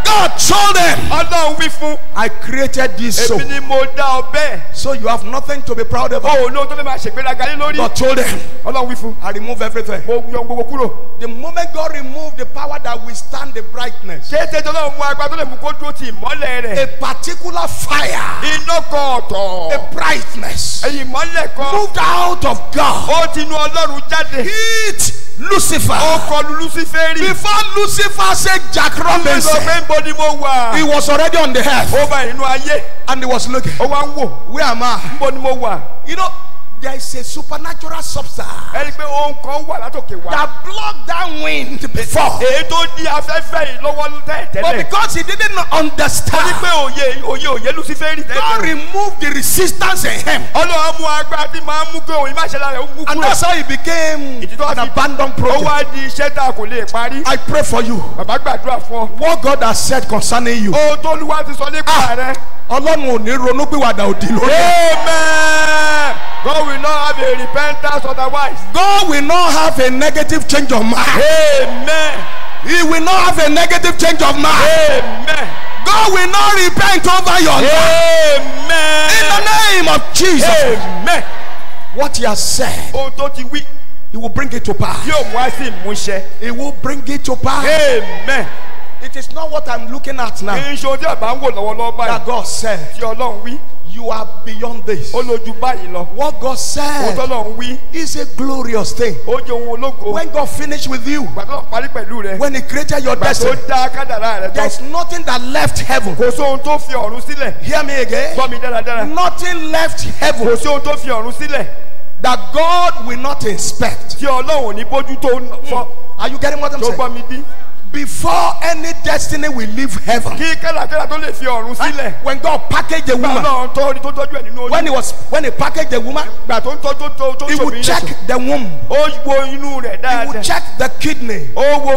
God told them, Ọlọ́run wí fún. I created you so. Èmi ni mo dá ọ bẹ́ẹ̀. So you have nothing to be proud of. O ò lóhun tó fẹ́ máa ṣègbéraga lé lórí. God told them, Ọlọ́run wí fún. I remove everything. Mo yọ gbogbo kúrò. The moment God removed the power that withstand the brightness, Ṣé tẹ́tẹ́ Ọlọ́run mú agbára tó lè mú kó dúró ti ìmọ́lẹ̀ rẹ̀? a particular fire, Iná kan ọ̀tọ̀. a brightness, Ìmọ́lẹ̀ kan. moved out of God. Ó ti inú Ọlọ́run jáde. Hit Lucifer. Ó kọlu Luciferi. Before Lucifer said Jack Ó sọ Robinson, pé ń bo ni mo wà. he was already on the earth Ó bá inú ayé. and he was looking. Ó wá ń wò. Where am I? Ń bo ni mo wà. You know, there is a supernatural substance Ẹni pé ohun kan wà látòkè wá. that blocked that wind before. Èyí tó di afẹ́fẹ́ yìí lọ́wọ́ But tẹ́lẹ̀. because he didn't Ó ní understand, pé òye Luciferi God tẹ́lẹ̀. removed the resistance in him. Ọlọ́run mú agbára tí máa ń mú pé òun má ṣe lára ẹ̀ ó mú And kúrò. that's how he became an abandoned Ó project. wá di iṣẹ́ tá a kò lè parí. I pray for you. Bàbá gbàdúrà fún ọ. What God has said concerning you. Ohun tó Olúwa ti sọ nípa rẹ. Ọlọ́run ò ní ronú pìwàdà òdì lórí. Amen. God will not have a repentance otherwise. God will not have a negative change of mind. Amen. He will not have a negative change of mind. Amen. God will not repent over your life. Amen. In the name of Jesus. Amen. What he has said, Ohun tó ti wí he will bring it to pass. yóò mú wá sí ìmúṣẹ. He will bring it to pass. Amen. It is not what I'm looking at now Kì í ṣe ohun tí bàbá ń wò lọ́wọ́lọ́wọ́ báyìí. that God said. Tí Ọlọ́run wí, You are beyond this. ó lójú báyìí lọ. What God Ohun said tọ́lọ́run wí, is a glorious thing. ó jẹ́ ohun ológo. When God finished with you, Ìgbà tó parí pẹ̀lú rẹ. when he created your Ìgbà tó destiny, dá kádàrá rẹ tán. there's nothing that left heaven. Kò sí ohun tó fi ọ̀run sílẹ̀. Hear me again. Gbọ́ mi dáradára. Nothing left Kò heaven sí ohun tó fi ọ̀run sílẹ̀. that God will not inspect. Tí Ọlọ́run ò ní bójú tó fọ́. Are you getting what I'm Tó saying? gbọ́ mi bí. Before any destiny will leave heaven, Kí kádàkádà tó lè fi ọ̀run sílẹ̀. when God packaged a Gbà woman, Ọlọ́run tó tọ́jú ẹ̀ nínú oyún. when he packaged the woman, Gbà tó ń tọ́jú he would check the womb, Ó wo inú rẹ̀ he would dáadáa. check the kidney, Ó wo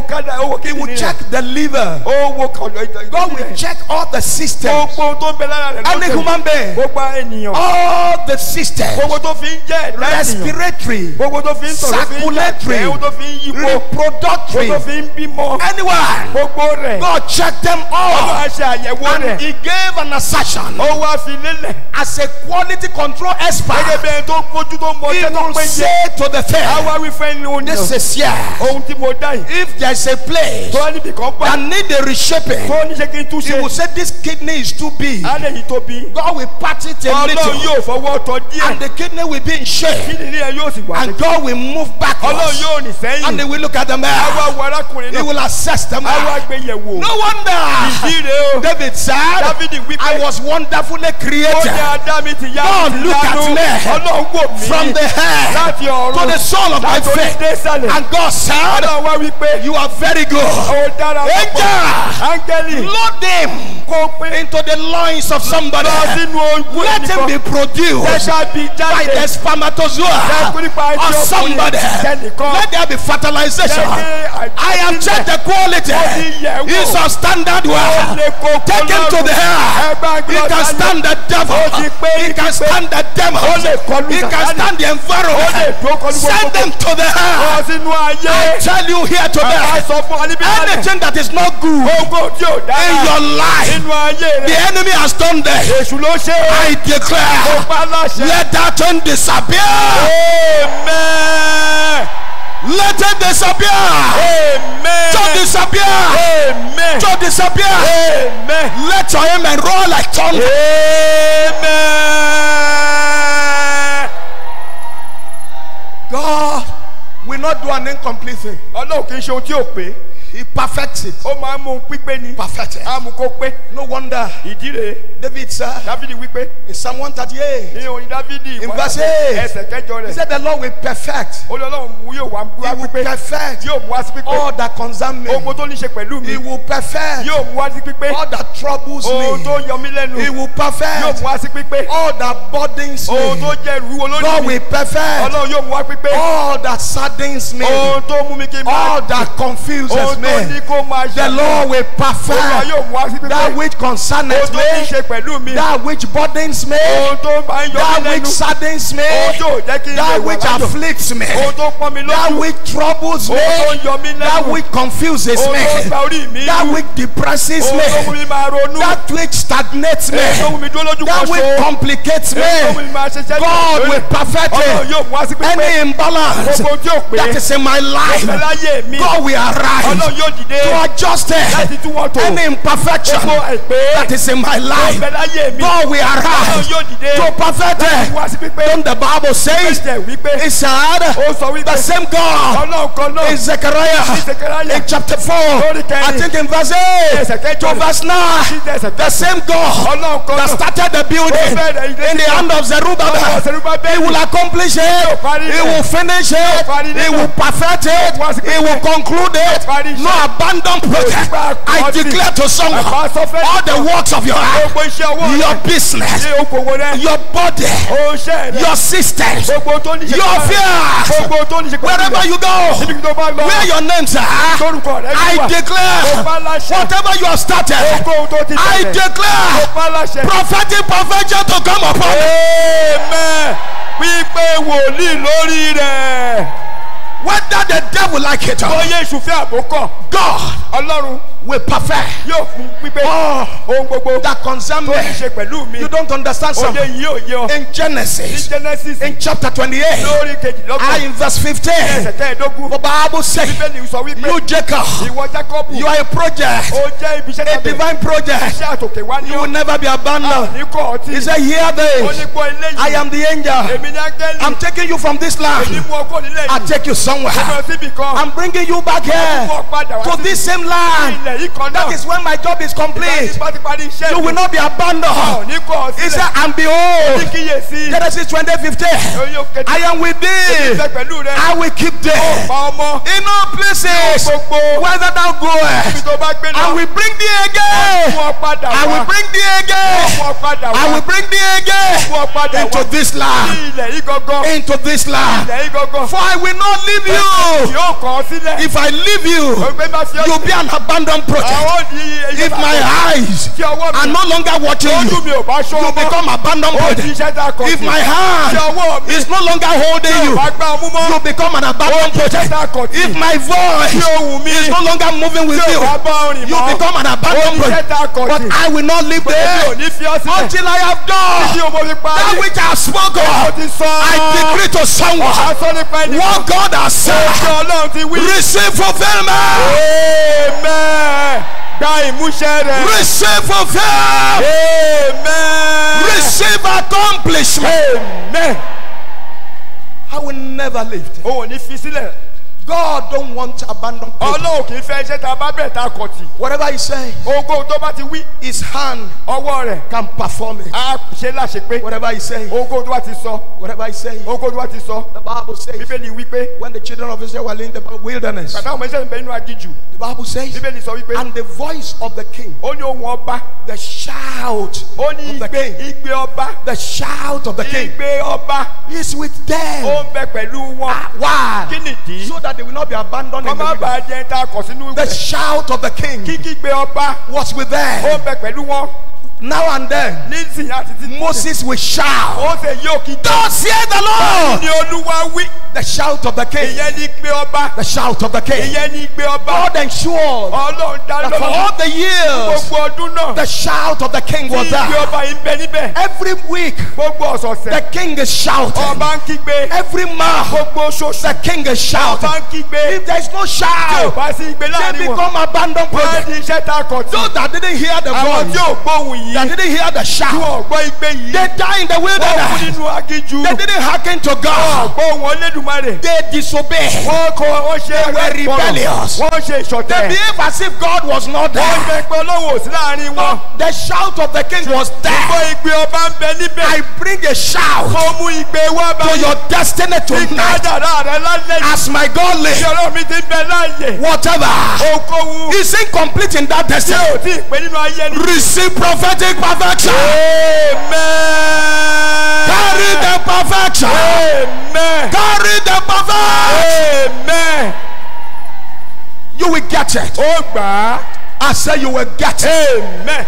he would kíndìnrín check rẹ̀. the liver. Ó wo kọ̀lọ̀ God will check all the systems. Gbogbo tó ń bẹ lára rẹ̀ Any human being, Gbogbo ènìyàn. all the systems, Gbogbo tó fi ń jẹ́ ẹ̀dá ènìyàn. respiratory, Gbogbo tó fi ń tọ̀, tó fi ń circulatory, yàgbẹ́, tó fi ń yípo. reproductory, Gbogbo tó fi ń bímọ. anyone, Gbogbo rẹ̀. God checked them Ọlọ́run all. á ṣe àyẹ̀wò And rẹ̀. he gave an assertion Ó wá fi lélẹ̀. as a quality control Gẹ́gẹ́ expert. bí ẹni tó fojú tó mọ He iṣẹ́ tó will péye. say to the Á thing, wá wí fẹ́ ní this oúnjẹ. is here. Ohun tí mo dá yìí. If there is a place Tó níbi kan bá. that need a reshaping, Tó ní ṣe kí n tún he will ṣe. say this kidney is too big. Á lè yí tóbi. God will pat it a Ọlọ́run little yóò fọwọ́ tọ́ and díẹ̀. the kidney will be in shape. Kíndìnrín rẹ̀ yóò sì wà. And God will move Ọlọ́run backwards yóò rìn sẹ́yìn. and he will look at the Á wá man. wo arákùnrin He náà. will assess the Á wá man. gbé yẹ̀wò. No wonder Ìdí rẹ̀ o. David said, Dávidi wí I pé. was wonderfully Ó ní created Adá mi ti yá God, mi ti look at lánú. me. Ọlọ́run wò mí. from the head Láti to ọ̀run. the sole of my Láti orí feet. dé sàlẹ̀. And God said, Ọlọ́run wá wí pé. you are very good. Ó dára púpọ̀. Angel, Áńgẹ́lì. load him Kó pé. into the loins of somebody. Lọ sínú ojú Let him be produced Tẹ́sà bí by jáde. the spermatozoa Jẹ́ nípa of ẹjọ́ somebody. Tẹnìkan. Let there be fertilization. Jẹ́ I have checked the quality. It's of standard well. Take him to the hair. He can stand the devil. He can stand the demon. He can stand the environment. Send them to the hair. I tell you here today, anything that is not good in your life, the enemy has done that. I declare, let that thing disappear. Amen. Let it disappear. Amen. To disappear. Amen. To disappear. Amen. Let your amen roll like thunder. Amen. God will not do an incomplete thing. Ọlọ́run kì í ṣe ohun tí ò pé. He perfects it. Ó máa ń mú un pípé ni. Perfect it. Á mú kó pé. No wonder Ìdí rèé. David said Dávidi wípé. in Psalm 138, Ní orin Dávidi. in verse 8, Ẹsẹ̀ kẹjọ he rẹ̀. said the Lord will perfect. Ọlọ́run yóò wá He will pípé. perfect Yóò mú wá sí pípé. all that concern me. Ogun tó ní ṣe pẹ̀lú mi. He will perfect Yóò mú wá sí pípé. all that troubles Ohun me. tó yọ mí lẹ́nu. He will Yóò perfect mú wá sí pípé. all that burdens Ohun me. tó jẹ́ ìrúwo lórí God mi. will perfect Ọlọ́run yóò mú wá pípé. all that saddens me. Ohun tó mú mi kí n máa. All that confuses Ohun me. me. The Lord will perfect that which concerneth me, that which burdens me, that which saddens me, that which afflicts me, that which troubles me, that which confuses me, that which depresses me, that which stagnates me, that which complicates me. God will perfect it. Any imbalance that is in my life, God will arise to adjust it. Any imperfection that is in my life, God will arise to perfect it. Then the Bible says, it said, the same God in Zechariah in chapter 4, I think in verse 8 to verse 9, the same God that started the building in the hand of Zerubbabel, He will accomplish it, He will finish it, He will perfect it, He will conclude it. No abandoned project. I declare to someone, all the works of your hand, your business, your body, your systems, your fears, wherever you go, where your names are, I declare, whatever you have started, I declare prophetic perfection to come upon it. Amen. Whether the devil like it or God will perfect that concern me. You don't understand something. In Genesis, in chapter 28, in verse 15, the Bible says, you Jacob, you are a project, a divine project. You will never be abandoned. He said, hear this, I am the angel. I'm taking you from this land. I'll take you somewhere. I'm bringing you back here to this same land. That is when my job is complete. You will not be abandoned. He said, and behold, Genesis 20:15, I am with thee. I will keep thee in all places whether thou goest. I will bring thee again. I will bring thee again. I will bring thee again into this land. Into this land. For I will not leave you. If I leave you, you'll be an abandoned project. If my eyes are no longer watching you, you become abandoned project. If my hand is no longer holding you, you become an abandoned project. If my voice is no longer moving with you, you become an abandoned project. But I will not leave there until I have done that which I have spoken. I decree to someone, what God has said, receive fulfillment. Amen. Receive fulfillment. Amen. Receive accomplishment. Amen. I will never leave them. God don't want to abandon people. Whatever He says, His hand can perform it. Whatever He says, whatever He says. The Bible says, when the children of Israel were in the wilderness, the Bible says, and the voice of the king, the shout of the king, the shout of the king is with them. Why? So that they will not be abandoned in the wilderness. The shout of the king was with them. Now and then, Moses will shout, thus saith the Lord. The shout of the king. The shout of the king. God ensured that for all the years, the shout of the king was there. Every week, the king is shouting. Every month, the king is shouting. If there is no shout, they become abandoned projects. Those that didn't hear the voice, that didn't hear the shout, they die in the wilderness. They didn't hearken to God. They disobeyed. They were rebellious. They behaved as if God was not there. The shout of the king was there. I bring a shout to your destiny tonight. As my God lives, whatever is incomplete in that destiny, receive prophetic perfection. Amen. Carry the perfection. Amen. Carry the perfection. Amen. You will get it? Ó gbà á. I say you will get it. Amen.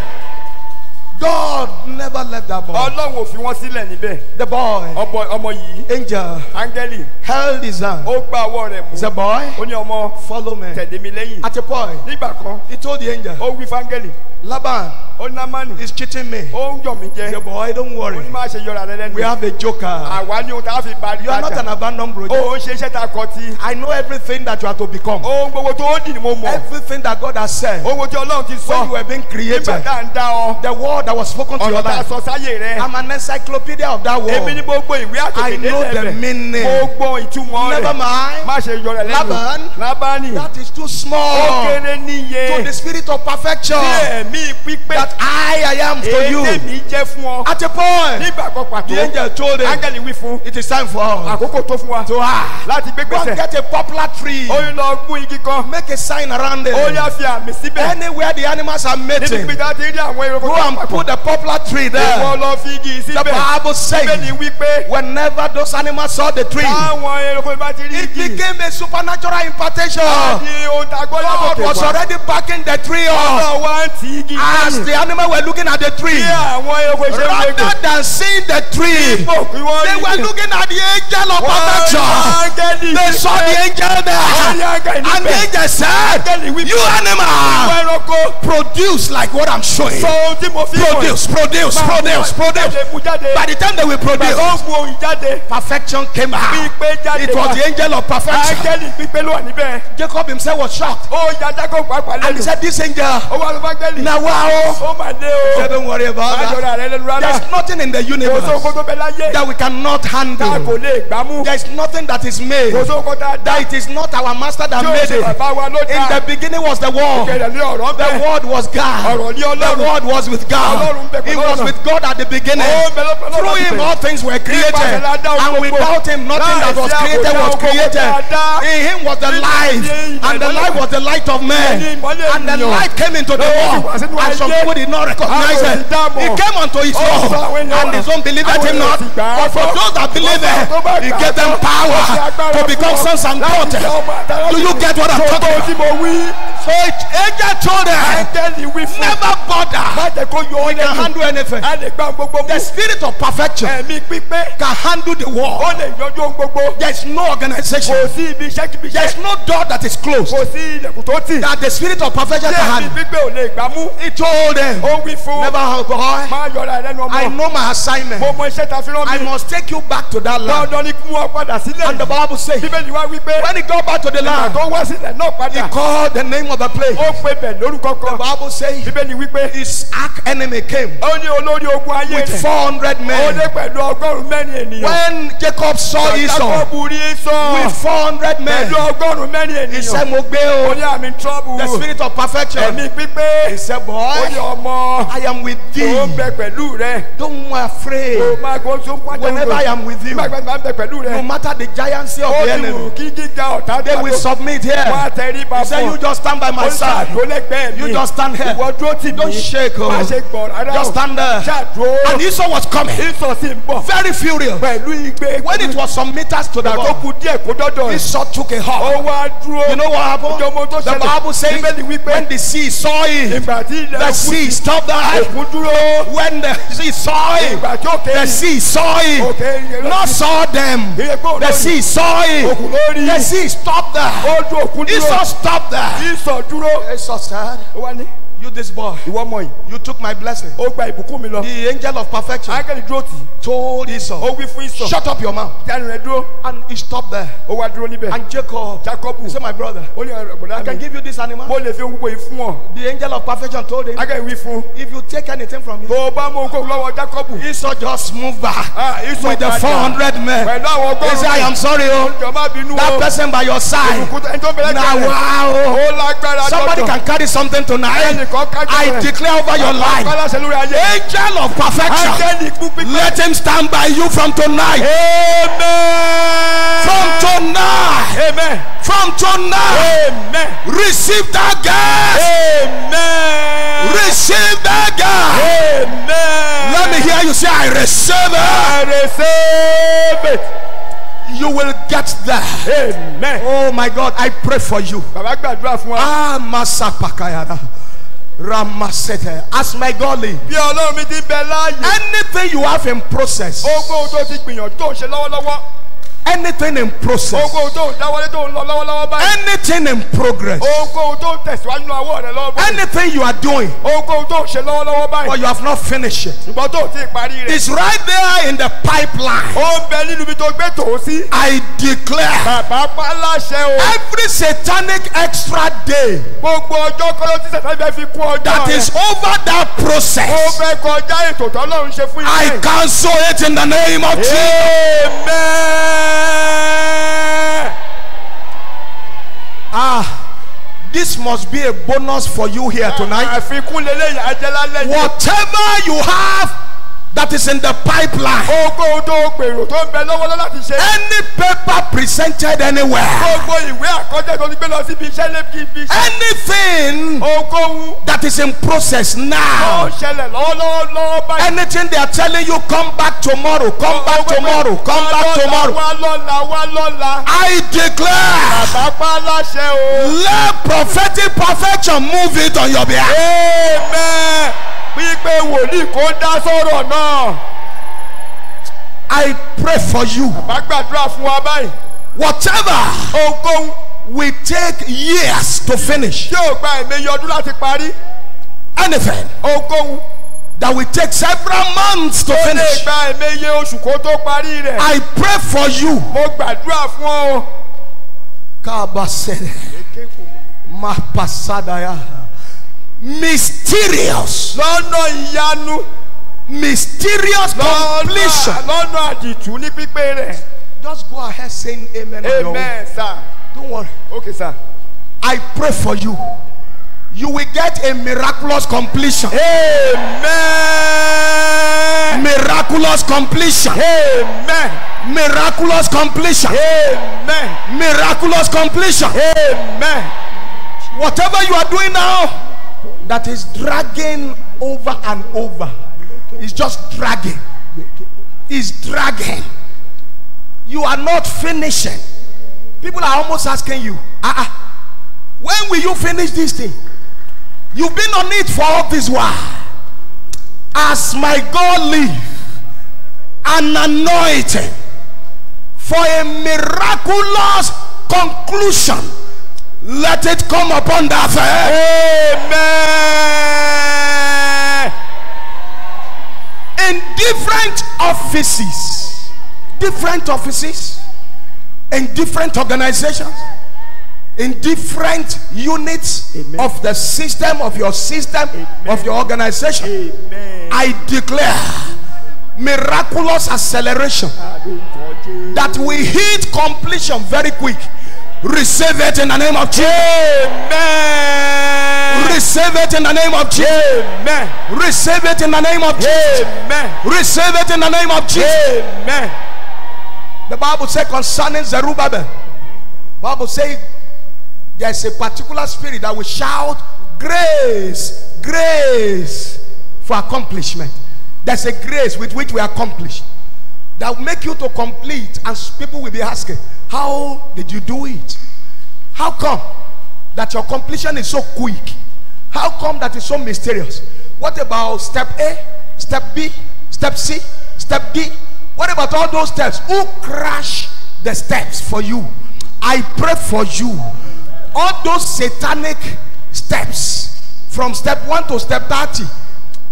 God never left that boy. Ọlọ́run ò fi wọ́n sílẹ̀ níbẹ̀. The boy, Ọmọ yìí. angel, Áńgẹ́lì. held his hand. Ó gbá ọwọ́ rẹ̀ mú. He said, boy, Ó ní ọmọ follow me. tẹ̀lé mi lẹ́yìn. At a point, Nígbà kan, he told the angel, ó wí fáńgẹ́lì. Laban Ó ní Námánì. is cheating me. Ó ń yọ̀ mí He jẹ. said, boy, don't Ó worry. ní má ṣe yọra rẹ lẹ́nu. We have a joker. Àwa ní ohun tá a fi bá You are not an abandoned project. Ó ń ṣe iṣẹ́ tá a kọ tí. I know everything that you are to become. Ohun gbogbo tó ó dì ní mo mọ̀. Everything that God has said. Ohun tí Ọlọ́run ti When you sọ. were being created, Nígbà tá à ń dá ọ. the word that was spoken to your Ọ̀rọ̀ tá a life. sọ sáyé rẹ. I'm an encyclopedia of that Èmi word. ní gbogbo ìwé I àtòkèdè know the lẹ́bẹ̀. meaning. Gbogbo ìtumọ̀ Never rẹ̀. mind. Má ṣe yọra lẹ́nu. Laban, Lábánì. that is too Ó small kéré níye. to the spirit of perfection Bí ẹ̀mí pípé. that I am to you. Èmi jẹ́ fún ọ. At a point, Nígbà kan pàtó. the angel told him, Áńgẹ́lì wí fún. it is time for us Àkókò tó fún wa. to act. Láti gbé Go and gbèsè. get a poplar tree. Ó lọ gún igi kan. Make a sign around it. Ó yá fi àmì síbẹ̀. Anywhere the animals are mating, Níbi tá a ti rí àwọn ẹranko go tó and papọ̀. put the poplar tree Ìwọ there. lọ fi igi The síbẹ̀. Bible Bẹ́ẹ̀ni says, wípé. whenever those animals saw the tree, Táwọn ẹranko bá ti rí it igi. became a supernatural impartation. Àti ohun tá a gbọ́ God látòkè was wá. already backing the tree up. Ọlọ́run wá ń tì igi As lẹ́yìn. the animal were looking at the tree, Bí àwọn ẹranko ṣe ń rather gbègbè. than seeing the tree, Ipò kí wọ́n they rí were igi. looking at the angel of perfection. Áńgẹ́lì They saw the angel there, and the angel said, "You animal, ẹranko produce like what I'm showing. sọ ohun tí mo fi wọ̀nyí. Produce, produce, produce, produce." Mú jáde. By the time they will Bàbá produce, ó mú ohun jáde. perfection came out. Pípé jáde It was wá. the angel of perfection. Áńgẹ́lì pípé ló wà níbẹ̀. Jacob himself was shocked, Ó ya Jákọ́bù pàápàá and he lẹ́nu. said, "This angel, Ó wá lọ bá Áńgẹ́lì. now wow." Ó mà dé He said, o. "Don't worry about Má that. jọra rẹ lẹ́nu rárá. There's nothing in the Kò sóhun universe kó tó bẹ láyé. that we cannot Tá a kò handle. lè gbámú. There is nothing that is made Kò sóhun kó tá a dá. that it is not our master that Tí ó made ṣe it. bàbá wa ló In dá. the beginning was the word. Ìbẹ̀rẹ̀ ní ọ̀rọ̀ The bẹ́ẹ̀. word was God. Ọ̀rọ̀ ní The Ọlọ́run. word was with God. He was with God at the beginning. Ó ń bẹ lọ́pọ̀ Through lọ́pọ̀ him all things were created, and without him nothing that was created was created. In him was the light, and the light was the light of men. And the light came into the world, and some people did not recognize it. He came unto his own, and his own believed him not. But for those that believe it, he gave them power to become sons and daughters. Do you get what I'm talking about? So angel told them, Áńgẹ́lì wí fún. never bother. Má jẹ́ kó yọ ọ́ We can lẹ́nu. handle anything. A lè gbá gbogbo The mú. spirit of perfection Ẹ̀mí pípé. can handle the Ó world. lè yọjú ohun gbogbo. There is no organization. Kò sí ibi iṣẹ́ kíbi There iṣẹ́. is no door that is closed Kò sí ilẹ̀kùn tó tì. that the spirit of perfection can Ẹ̀mí handle. pípé ò lè gbá mú. He told them, Ó wí fún. never have boy. Má yọra rẹ lẹ́nu I ọmọ. know my assignment. Mo mọ iṣẹ́ ta fi rán I mi. must take you back to that land. Dandan ni kí wọ́n padà sílẹ̀. And the Bible says, Bíbélì wá wí pé. when he got back to the land, Àtọ́ wá sílẹ̀ náà he padà. called the name of the place. Ó pe bẹ̀ lórúkọ The kan. Bible says, Bíbélì wí pé. his arch enemy came Ó ní olórí ogun ayé with rẹ̀. 400 Ó men. dé pẹ̀lú ọgọ́rùn-ún mẹ́rin ènìyàn. When Jacob saw Esau Jákọ́bù rí Ísọ̀. with 400 men, Pẹ̀lú ọgọ́rùn-ún mẹ́rin he said, ènìyàn. mo gbé Ó o. ní I'm in trouble. The spirit of perfection. Ẹ̀mí pípé. He said, Ó ní boy, ọmọ. I am with Ó ń thee. bẹ pẹ̀lú rẹ̀. Don't be afraid. Ó máa gbọ́ tó ń pàjẹ́ Whenever I am with you, Nígbà tí wọ́n bẹ pẹ̀lú rẹ̀. no matter the giancy of Ó the ti wù enemy, kí gíga ọ̀tá they will dàgbò. submit Wọ́n á here. tẹríba He said, fún you ọ. just stand by my Ó side. ṣàdúró lẹ́gbẹ̀ẹ́ mi. You just stand here. Ìwọ dúró tì mí. Don't shake. Má ṣe gbọ̀n rárá o. Just stand there. Ṣàdúró. And Esau was coming, Ísọ̀ sì ń bọ̀. very furious. Pẹ̀lú igbe. When it was some meters to the Ìgbà tó ball, kù díẹ̀ kó dọ́dọ̀ rẹ̀. Esau took a hop. Ó wá dúró. You know what happened? Ìjọba tó The ṣẹlẹ̀. Bible says, Bíbélì wí pé. when the sea saw it, Ìgbà tí ilẹ̀ the òkú sea stopped there. òkú dúró. When the sea saw it, Ìgbà tí òkè the sea saw it. òkè Not saw them. The sea saw it. òkú lórí. The sea stopped there. Ó dún òkú dúró. Esau stopped there. Ísọ̀ dúró. Esau said, Ó wá ní. you this boy, Ìwọ ọmọ yìí. you took my blessing. Ó gba ìbùkún mi lọ. The angel of perfection Áńgẹ́lì dúró tì. told Ó Esau, wí fún Ísọ̀. shut up your mouth. Tẹ́nu rẹ̀ dúró. And he stopped there. Ó wá dúró níbẹ̀. And Jacob, Jákọ́bù. he said, my brother, Ó ní ọ̀bọ̀dá I can mi. give you this animal. Mo lè fi ohun gbogbo yìí fún ọ. The angel of perfection told him, Áńgẹ́lì wí fún. if you take anything from me, Tó o bá mú ohunkóhun lọ́wọ́ Jákọ́bù. Esau just moved back Ísọ̀ with the padà. 400 men. Pẹ̀lú àwọn He said, I ọgọ́rùn-ún. am sorry, oh, Jọ̀ọ́ má bínú o. that person by your side. Ẹni tó bẹ̀rẹ̀ Now, kẹ̀lẹ̀. wow. Ó lágbára Somebody jọjọ. can carry something tonight. Ẹnìkan kájọ I rẹ̀. declare over your life, Aláṣẹ lórí ayé. angel of perfection, Áńgẹ́lì kú pípẹ́. let him stand by you from tonight. Amen. From tonight. Amen. From tonight. Amen. Receive that gas. Amen. Receive that gas. Amen. Let me hear you say, I receive it. I receive it. You will get there. Amen. Oh my God, I pray for you. Bàbá gbàdúrà fún wa. Ah, Masapakayara. Ramasete. As my God lives. Bí Ọlọ́run mi ti bẹ láàyè. Anything you have in process. Ogun tó ti gbìyànjú tó ń ṣe lọ́wọ́lọ́wọ́. Anything in process. Ogun tó ń dáwọ́lé tó ń lọ lọ́wọ́lọ́wọ́ báyìí. Anything in progress. Ogun tó ń tẹ̀síwájú nínú àwọ̀ rẹ̀ lọ́wọ́ báyìí. Anything you are doing. Ogun tó ń ṣe lọ́wọ́lọ́wọ́ báyìí. But you have not finished it. Ṣùgbọ́n tó ti parí rẹ̀. It's right there in the pipeline. Ó ń bẹ nínú ibi tó gbé tòun sí. I declare. Bàbá pa láṣẹ o. Every satanic extra day. Gbogbo ọjọ́ kọ́lọ́ tí Sàtánì fẹ́ fi kún ọjọ́ rẹ̀. That is over that process. Ó fẹ́ kọjá ètò tọ́lọ́run ṣe fún I ìyẹn. cancel it in the name of Jesus. Amen. This must be a bonus for you here tonight. Àfikún lélẹ́yìn ajẹ́lálẹ́ yìí. Whatever you have that is in the pipeline. Ogun tó gbèrò tó ń bẹ lọ́wọ́lọ́wọ́ láti ṣe. Any paper presented anywhere. Gbogbo ìwé àkọjá tó ti gbé lọ síbi iṣẹ́ lẹ́kì ibi iṣẹ́. Anything Ogun that is in process tó now. ṣẹlẹ̀ lọ́wọ́lọ́wọ́ báyìí. Anything they are telling you, come back tomorrow, come back tomorrow, come back tomorrow. Wá lọ́la. I declare, Bàbá pa láṣẹ o. let prophetic perfection move it on your behalf. Amen. Wípé wòlíì kò dá sọ̀rọ̀ náà. I pray for you. Bàbá gbàdúrà fún wa báyìí. Whatever Ogun will take years to finish. yóò gba ẹ̀mẹ́yẹ ọdún láti parí. Anything Ogun that will take several months to ó lè finish. gba ẹ̀mẹ́yẹ oṣù kó tó parí rẹ̀. I pray for you. Mo gbàdúrà fún ọ. Kabasede. Mapasadaya. Mysterious. Lọ́nà ìyanu. Mysterious completion. Lọ́nà àdìtú ní pípé rẹ̀. Just go ahead saying amen. On your own. Amen sir. Don't worry. Okay sir. I pray for you. You will get a miraculous completion. Amen. Miraculous completion. Amen. Miraculous completion. Amen. Miraculous completion. Amen. Whatever you are doing now that is dragging over and over, it's just dragging. It's dragging. You are not finishing. People are almost asking you, when will you finish this thing? You've been on it for all this while. As my God live, an anointing for a miraculous conclusion, let it come upon that Amen. In different offices, in different organizations, in different units Amen. of the system, of your system, Amen. of your organization. Amen. I declare miraculous acceleration that we hit completion very quick. Receive it in the name of Jesus. Amen. Receive it in the name of Jesus. Amen. Receive it in the name of Jesus. Amen. Receive it in the name of Jesus. Amen. The Bible says concerning Zerubbabel, Bible says there's a particular spirit that will shout grace, grace for accomplishment. There's a grace with which we accomplish that will make you to complete, and people will be asking, how did you do it? How come that your completion is so quick? How come that is so mysterious? What about step A, step B, step C, step D? What about all those steps? Who crash the steps for you? I pray for you. All those satanic steps from step 1 to step 30,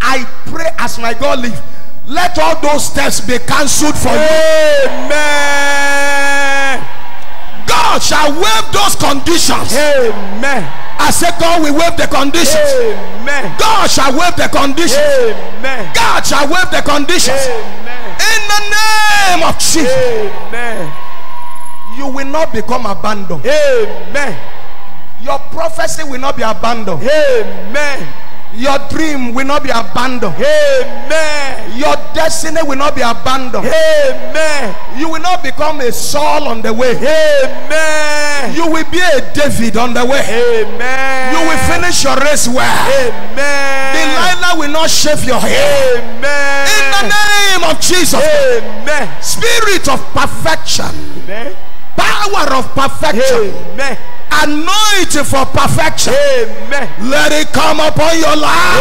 I pray as my God live, let all those steps be cancelled for you. Amen. God shall waive those conditions. Amen. I said God will waive the conditions. Amen. God shall waive the conditions. Amen. God shall waive the conditions. Amen. In the name of Jesus. Amen. You will not become abandoned. Amen. Your prophecy will not be abandoned. Amen. Your dream will not be abandoned. Amen. Your destiny will not be abandoned. Amen. You will not become a Saul on the way. Amen. You will be a David on the way. Amen. You will finish your race well. Amen. Delilah will not shave your hair. Amen. In the name of Jesus. Amen. Spirit of perfection. Amen. Power of perfection. Amen. Anointing for perfection. Amen. Let it come upon your life.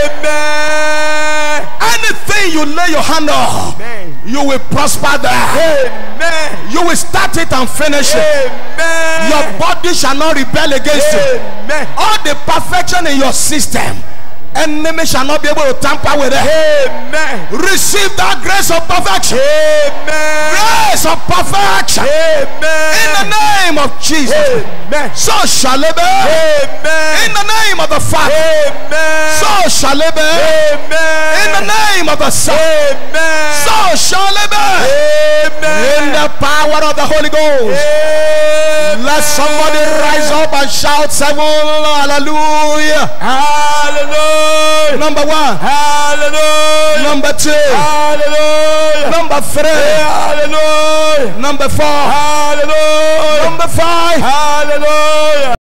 Amen. Anything you lay your hand on, Amen. you will prosper there. Amen. You will start it and finish it. Amen. Your body shall not rebel against you. Amen. All the perfection in your system, enemy shall not be able to tamper with it. Amen. Receive that grace of perfection. Amen. Grace of perfection. Amen. In the name of Jesus. Amen. So shall it be. Amen. In the name of the Father. Amen. So shall it be. Amen. In the name of the Son. Amen. So shall it be. Amen. In the power of the Holy Ghost. Amen. Let somebody rise up and shout 7 hallelujah. Hallelujah. Number 1. Hallelujah. Number 2. Hallelujah. Number 3. Hallelujah. Number 4. Hallelujah. Number 5. Hallelujah.